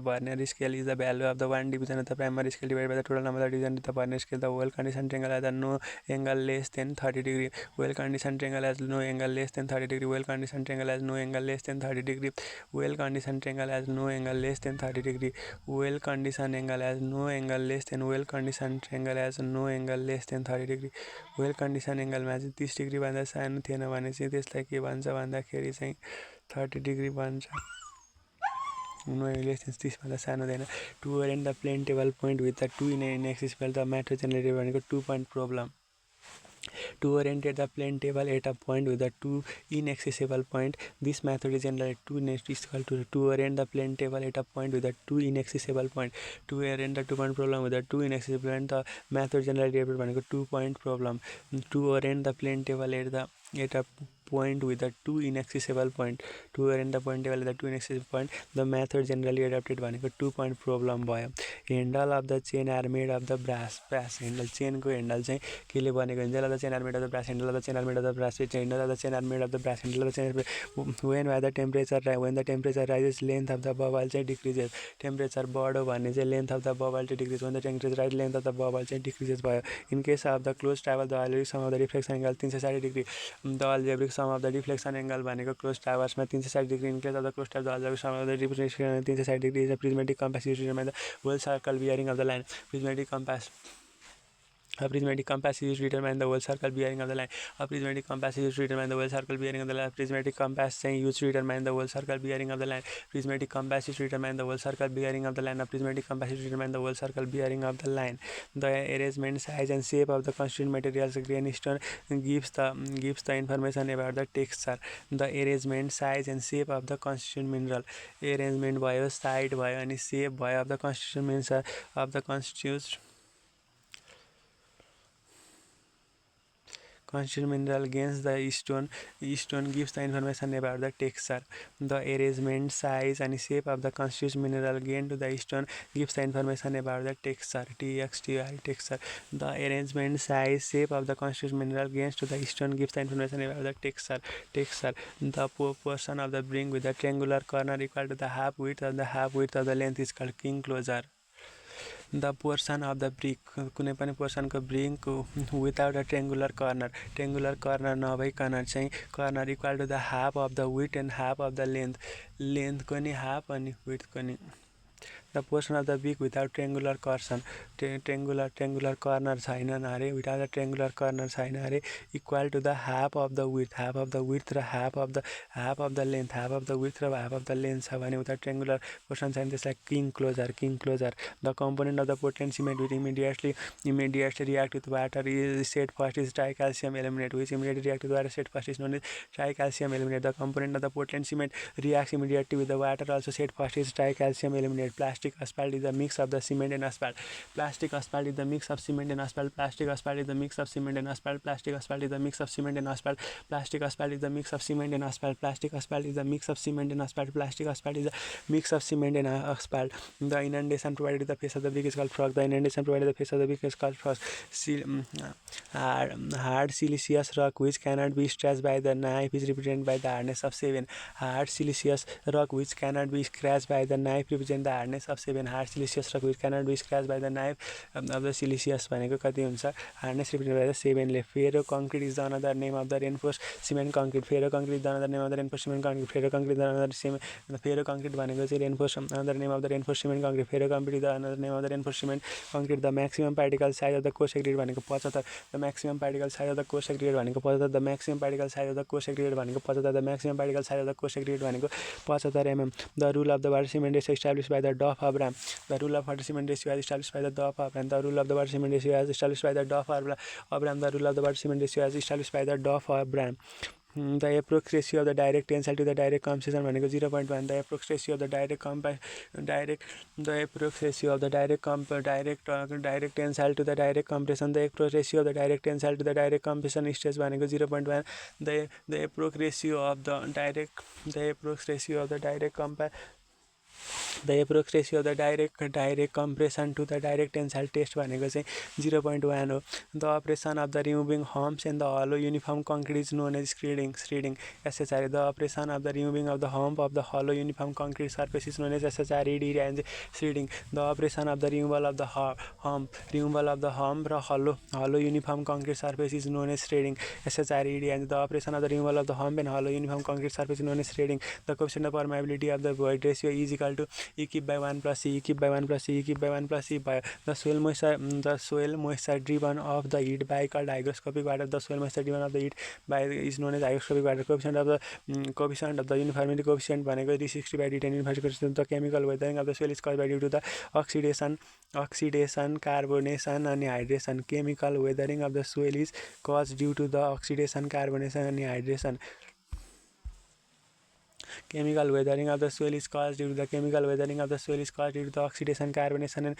Vernier scale is the value of the one division of the primary scale divided by the total number of division of the Vernier scale. The well condition triangle has no angle less than 30 degree. Well condition triangle has no angle less than 30 degree. Well condition triangle has no angle less than 30 degree. Well condition triangle has no angle less than 30 degree. Well condition angle has no angle less than well condition triangle has no angle less than 30 degree. Well condition एङ्गलमा चाहिँ 30 degree भन्दा सानो थिएन भने चाहिँ त्यसलाई के भन्छ भन्दाखेरि चाहिँ 30 डिग्री भन्छ. नो लेस देन 30 भन्दा सानो हुँदैन. To orient the plane table point with the 2 inaccessible the method generated भनेको 2 point problem. To orientate the plane table at a point with the 2 inaccessible point, this method is generally to orient the plane table at a point with the 2 inaccessible point. To orient the 2-point problem with the 2 inaccessible point, the method generally developed 2-point problem. To orient the plane table at a point with the 2 inaccessible point. To orient the point table at the 2 inaccessible point, the method generally adapted भनेको 2-point problem भयो. Handle of the chain are made of the brass handle. Chain को handle चाहिँ केले बनेको हुन्छ? The chain are made of the brass handle of the chain are made of the brass handle of the chain are made of the brass handle of the chain. When the temperature rises, length of the bubble चाहिँ decreases. Temperature बढ्यो भने चाहिँ length of the bubble चाहिँ decreases. When the temperature rises, length of the bubble चाहिँ decreases भयो. In case of the closed travel, the algebraic sum of the deflection angle 360 degree. The algebraic sum of the deflection angle भनेको closed towers मा 360 degree. In case of the closed tower, the algebraic sum of the deflection 360 degree is a prismatic compass used to determine the whole circle bearing of the line. Prismatic compass is used to determine the whole circle bearing of the line. A prismatic compass is used to determine the whole circle bearing of the line. Prismatic compass चाहिँ used to determine the whole circle bearing of the line. Prismatic compass is used to determine the whole circle bearing of the line. A prismatic compass is used to determine the whole circle bearing of the line. The arrangement, size and shape of the constituent materials greenstone gives the information about the texture. The arrangement, size and shape of the constituent mineral. Arrangement भयो, size भयो अनि shape भयो of the constituent mineral of the constituent constituent mineral gains the stone gives the information about the texture. The arrangement, size and shape of the constituent mineral gained to the stone gives the information about the texture. TXTI texture. The arrangement, size, shape of the constituent mineral gains to the stone gives the information about the texture. The portion of the brick with the triangular corner equal to the half width of the length is called king closure. The portion of the brick, कुनै पनि पोर्सनको brick without a triangular corner नभइकन चाहिँ corner equal to the half of the width and half of the लेन्थको नि half अनि विथको नि the portion of the brick without triangular corner छैन अरे विदाउट द ट्रेङ्गुलर कर्नर छैन अरे equal to the half of the width र half of the length half of the width र हाफ अफ द लेन्थ छ भने उता triangular portion छैन त्यसलाई king closure the component of the Portland cement with immediately react with water is said first is tricalcium aluminate which immediately react with water said first is known as tricalcium aluminate. The component of the Portland cement reacts immediately with the water also said first is tricalcium aluminate. Plastic asphalt is the mix of the cement and asphalt. Plastic asphalt is the mix of cement and asphalt. Plastic asphalt is the mix of cement and asphalt. Plastic asphalt is the mix of cement and asphalt. Plastic asphalt is the mix of cement and asphalt. Plastic asphalt is the mix of cement and asphalt. Plastic asphalt is the mix of cement and asphalt. The inundation provided the face of the brick is called frost. The inundation provided the face of the brick is called frost. Hard siliceous rock which cannot be scratched by the knife is represented by the hardness of 7. Hard siliceous rock which cannot be scratched by the knife represent the hardness of 7. Hard siliceous rock which cannot be scratched by the knife of the siliceous भनेको कति हुन्छ hardness represented by the 7 ले. Ferro concrete is the another name of the reinforced cement concrete. Ferro concrete is the another name of the reinforced cement concrete. Ferro concrete is the another ferro concrete भनेको चाहिँ reinforced another name of the reinforced cement concrete. Ferro concrete is the another name of the reinforced cement concrete. The maximum particle size of the core segregate भनेको 75. The maximum particle size of the core segregate भनेको 75. The maximum particle size of the core segregate भनेको 75. The maximum particle size of the core segregate भनेको 75 mm. The rule of the water cement ratio established by the Duff Abraham. The rule of water cement ratio as established by the Duff Abraham. The rule of the water cement ratio as established by the Duff Abraham. The rule of the water cement ratio as established by the Duff Abraham. The approx ratio of the direct tensile to the direct compression भनेको 0.1. The approx ratio of the direct ratio of the direct tensile to the direct compression. The approx ratio of the direct tensile to the direct compression stress भनेको 0.1. The approx ratio of the direct compression to the direct tensile test भनेको चाहिँ 0.1 हो. The operation of the removing humps and the hollow uniform concrete is known as shredding. SHRE. The operation of the removing of the hump of the hollow uniform concrete surface is known as SHRED and shredding. The operation of the removal of the hump र hollow uniform concrete surface is known as shredding. SHRED. And the operation of the removal of the hump and hollow uniform concrete surface is known as shredding. The coefficient of permeability of the void ratio is equal to E cube by 1 plus E cube by 1 plus E cube by 1 plus E by the soil moisture driven off the heat by called hygroscopic water. The soil moisture driven off the heat by is known as hygroscopic water. Coefficient of the uniformity coefficient भनेको D60 by D10 uniformity coefficient. The chemical weathering of the soil is caused by due to the oxidation, carbonation and hydration. Chemical weathering of the soil is caused due to the oxidation, carbonation and hydration. Chemical weathering of the soil is caused due to the oxidation, carbonation and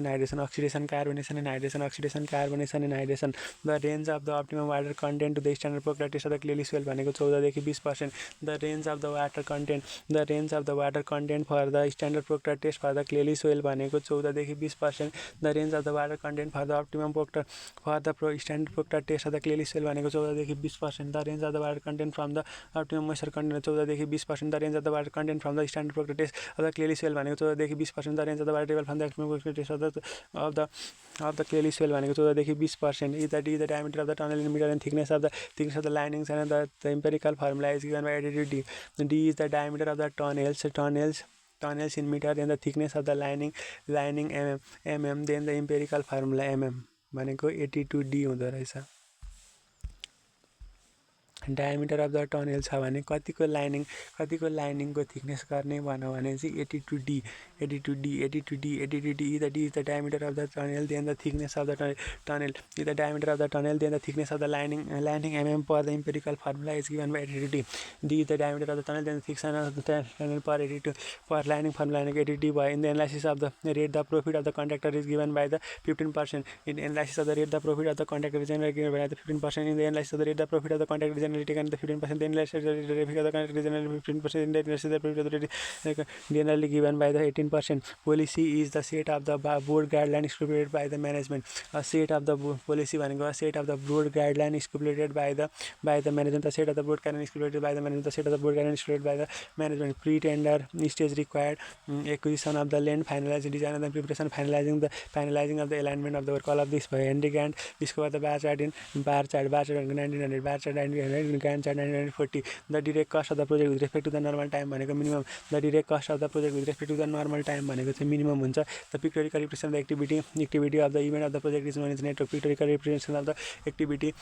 hydration. Oxidation, carbonation and hydration. Oxidation, carbonation and hydration. The range of the optimum water content to the standard Proctor test of the clay soil भनेको 14 देखि 20%. The range of the water content for the standard Proctor test for the clay soil भनेको 14 देखि 20%. The range of the water content for the optimum Proctor for the standard Proctor test of the clay soil भनेको 14 देखि 20%. The range of the water content from the optimum moisture content 14 देखि 20%. The range of the water content from the standard Proctor test of the clay soil भनेको 14 देखि 20%. The range of the water table from the optimum test of the clay soil भनेको 14 देखि 20%. Is the diameter of the tunnel in meter and thickness of the linings and the empirical formula is given by attitude D. D is the diameter of the tunnels in meter and the thickness of the lining mm. Then the empirical formula mm भनेको 82D हुँदो रहेछ. Diameter of the tunnel छ भने कतिको लाइनिङको thickness गर्ने भन्यो भने चाहिँ 82D is the diameter of the tunnel then the thickness of the tunnel is the diameter of the tunnel then the thickness of the lining mm per the empirical formula is given by 82D. D is the diameter of the tunnel then the thickness of the tunnel per 82 per lining formula 82D by in the analysis of the rate the profit of the contractor is given by the 15%. In the analysis of the rate the profit of the contractor is generally given by the 15%. In the analysis of the rate the profit of the contractor is generally taken the 15%. The analysis of the rate of the contractor is generally 15%. In the analysis of the profit of the rate generally given by the 18%. Policy is the set of the board guideline stipulated by the management. A set of the policy भनेको a set of the board guideline stipulated by the management. The set of the board guideline stipulated by the management. The set of the board guideline stipulated by the management. Pre-tender stage required acquisition of the land, finalizing design and the preparation, finalizing of the alignment of the work. All of this by Henry Grant. Discover the bar chart 1900, bar chart 1900, 1940. The direct cost of the project with respect to the normal time भनेको minimum. The direct cost of the project with respect to the normal time भनेको चाहिँ minimum हुन्छ. The pictorial representation of the activity of the event of the project is known as network. Pictorial representation of the activity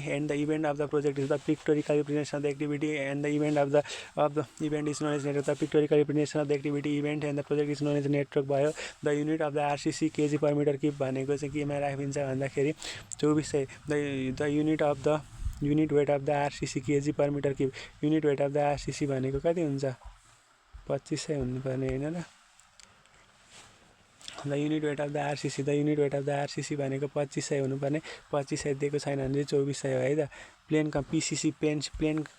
and the event of the project is the pictorial representation of the activity and the event of the event is known as network. The pictorial representation of the activity event and the project is known as network भयो. The unit of the RCC kg per meter cube भनेको चाहिँ केमा राखिन्छ भन्दाखेरि 2400. The unit weight of the RCC kg per meter cube. Unit weight of the RCC भनेको कति हुन्छ 2500 हुनुपर्ने हैन र. The unit weight of the RCC भनेको 2500 हुनुपर्ने 2500 दिएको छैन भने 2400 हो है त. प्लेन PCC प्लेन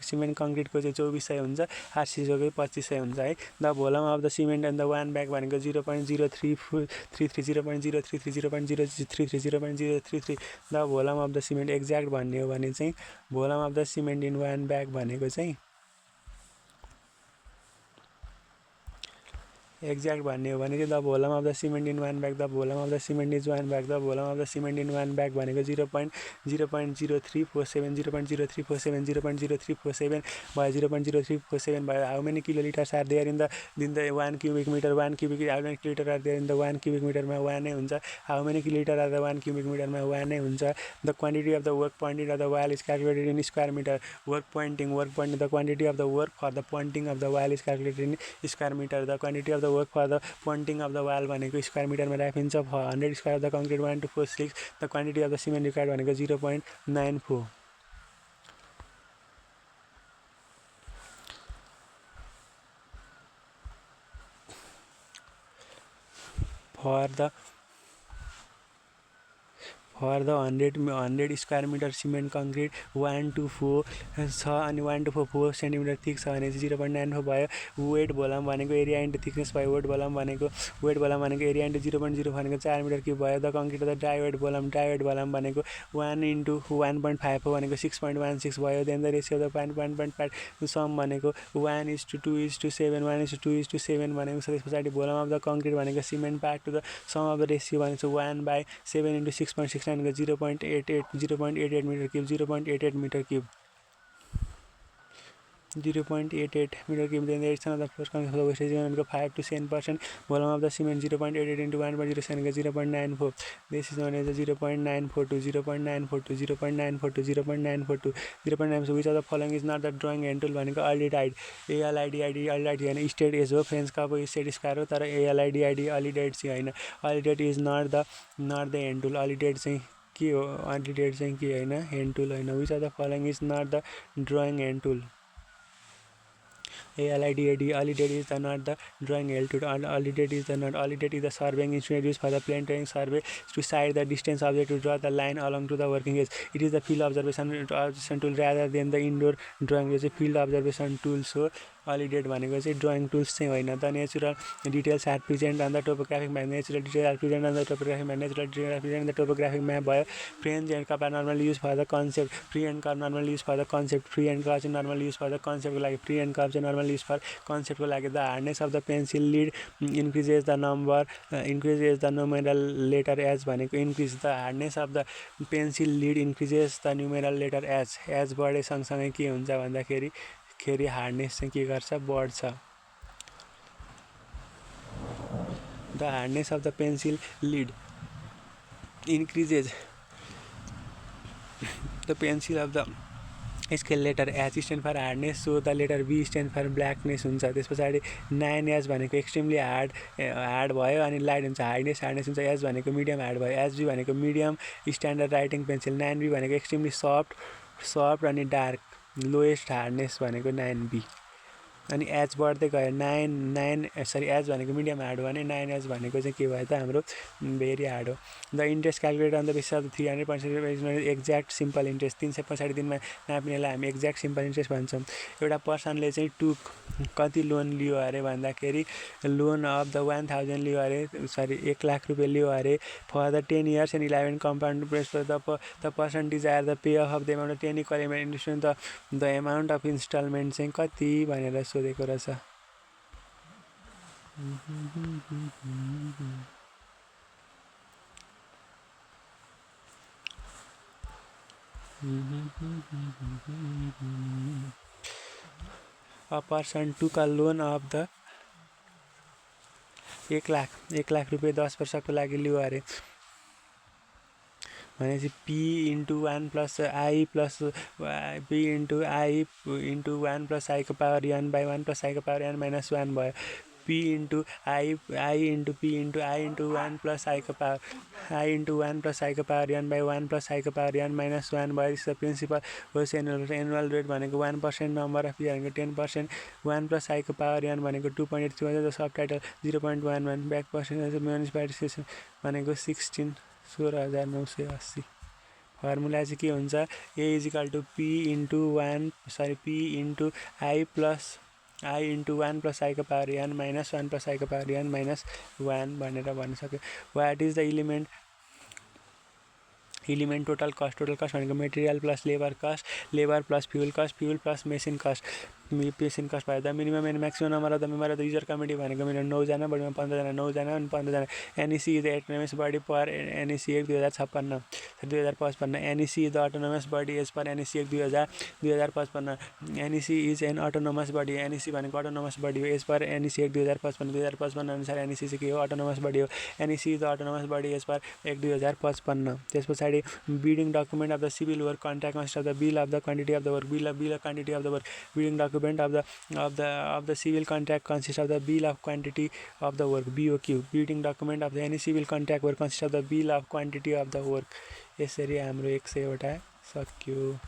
सिमेन्ट कङ्क्रिटको चाहिँ 2400 हुन्छ, RCC को 2500 हुन्छ है. The volume of the cement and the one bag भनेको 0.033. The volume of the cement exact भन्ने हो भने चाहिँ volume of the cement in one bag भनेको चाहिँ एक्ज्याक्ट भन्ने हो भने चाहिँ the volume of the cement in one bag, the volume of the cement is one bag, the volume of the cement in one bag भनेको 0.0347 भयो. 0.0347 भयो. How many kilolitres are there in the 1 cubic metre. 1 cubic how many kilolitre are there in the 1 cubic मिटरमा 1 नै हुन्छ. How many kilolitre are the 1 cubic मिटरमा 1 नै हुन्छ. The quantity of the work pointed of the wall is calculated in square metre. Work pointing the quantity of the work for the pointing of the wall is calculated in square metre. The quantity of the work for the pointing of the wall भनेको square मिटरमा राखिन्छ. 100 square of the concrete 1246. The quantity of the cement required भनेको 0.94. For the 100 square meter cement concrete 1 to 4 छ अनि 1 to 4 centimetre thick छ भने 0.94 भयो. Wet volume भनेको एरिया इन्टु थिकनेस भयो. वेट भोल्युम भनेको एरिया इन्टु 0.0 भनेको 4 मिटर क्युब भयो. The concrete the dry wet volume भनेको 1 इन्टु 1.5 भनेको 6.16 भयो. Then the ratio of the 1.5 sum भनेको 1:2:7 1:2:7 भनेको छ. त्यस पछाडि भोल्युम अफ द कङ्क्रिट भनेको cement part to the sum of the ratio भनेको 1/7 इन्टु 6.6 भनेको 0.88 metre cube. 0.88 metre cube. 0.88 meter cube. Then the addition of the first concept of wastage is 5 to 10%. Volume of the cement 0.88 into 1.07 is 0.94. This is known as 0.942, 0.942, 0.942, 0.942, 0.942. Which of the following is not the drawing end tool? भनेको अलिडाइड ALIDID होइन state as हो. फ्रेन्चका अब state scar हो तर ALIDID alidade चाहिँ होइन. Alidade is not the end tool. Alidade चाहिँ के हो? अलिडाइड चाहिँ के होइन? एन्ड टुल होइन. Which of the following is not the drawing end tool? ALIDID alidade is not the drawing end tool. Alignet is the surveying instrument used for the plane training survey to sight the distance object to draw the line along to the working edge. It is the field observation tool rather than the indoor drawing. यो चाहिँ field observation tools हो. अलिडेट भनेको चाहिँ drawing tools चाहिँ होइन. The natural details are present on the topographic map. Natural details are present on the topographic map. Natural details are present the topographic map भयो. Free end curve are normally use for the concept. Free end curve normally use for the concept. Free end curve चाहिँ normally use for the कन्सेप्टको लागि. Free end curve चाहिँ normally use for कन्सेप्टको लागि. The hardness of the pencil lead increases the numeral letter as भनेको increase the hardness of the pencil lead increases the numeral letter as बढे सँगसँगै के हुन्छ भन्दाखेरि हार्डनेस चाहिँ के गर्छ? बढ्छ. The hardness of the pencil lead increases the pencil of the scale letter H stand for hardness, so the letter B stand for blackness हुन्छ। त्यस पछाडि 9H भनेको एक्सट्रिमली हार्ड भयो अनि लाइट हुन्छ, हार्डनेस हुन्छ। एच भनेको मिडियम हार्ड भयो, एचबी भनेको medium standard writing pencil, 9B भनेको एक्सट्रिमली सफ्ट अनि डार्क, लोएस्ट हार्डनेस भनेको 9B। अनि एच बढ्दै गयो, एच भनेको मिडियम हार्ड हो भने 9H भनेको चाहिँ के भयो त हाम्रो भेरी हार्ड हो। The interest calculate on the basis of 300% exact simple interest, 365 दिनमा नाप्नेलाई हामी एक्ज्याक्ट सिम्पल इन्ट्रेस्ट भन्छौँ। एउटा पर्सनले चाहिँ कति लोन लियो अरे भन्दाखेरि लोन अफ द 1000 लियो अरे, 1 लाख रुपियाँ लियो अरे for the 10 years and 11 compound interest, the person desire the pay of the amount of 10 equal interest, the amount of instalment चाहिँ कति भनेर सोधेको रहेछ। A person took a loan of the 1 lakh रुपियाँ 10 वर्षको लागि लियो अरे भनेपछि P into 1 plus I plus P into I into 1 plus I को power n by 1 plus I को पावर n minus 1 भयो। P into I into P into I into 1 plus I को power I into 1 plus I को power n by 1 plus I को power n minus 1 भयो। इसको principal होस् annual rate भनेको 1%, number of year भनेको 10%, 1 plus I को power n भनेको 2.83, subtitle 0.11, back percentage municipality भनेको 16,980। फर्मुला चाहिँ के हुन्छ, A is equal to P into I plus I into 1 plus I को power n minus 1 plus I को पावर n माइनस 1 भनेर भन्न सक्यो। What is the element total cost भनेको material plus labour plus fuel plus machine cost भयो। The minimum and maximum number of the member of the user committee भनेको मेरो 9 जना, बढीमा 15 जना, 9 जना अनि 15 जना। NEC is the autonomous body per NEC act 2055। NEC is the autonomous body as per NEC act 2055। NEC is an autonomous body, NEC भनेको autonomous body हो एज पर एनइसी एक्ट 2055 अनुसार एनइसी चाहिँ के हो, अटोनोमस बडी हो। NEC is the autonomous body as per act 2055। त्यस पछाडि bidding document of the civil work contract consist of the bill of the quantity of the work, bill of quantity of the work. Bidding document of the civil contract consists of the bill of quantity of the work, BOQ. Bidding document of the any civil contract work consists of the bill of quantity of the work। यसरी हाम्रो 100 वटा सक्यो।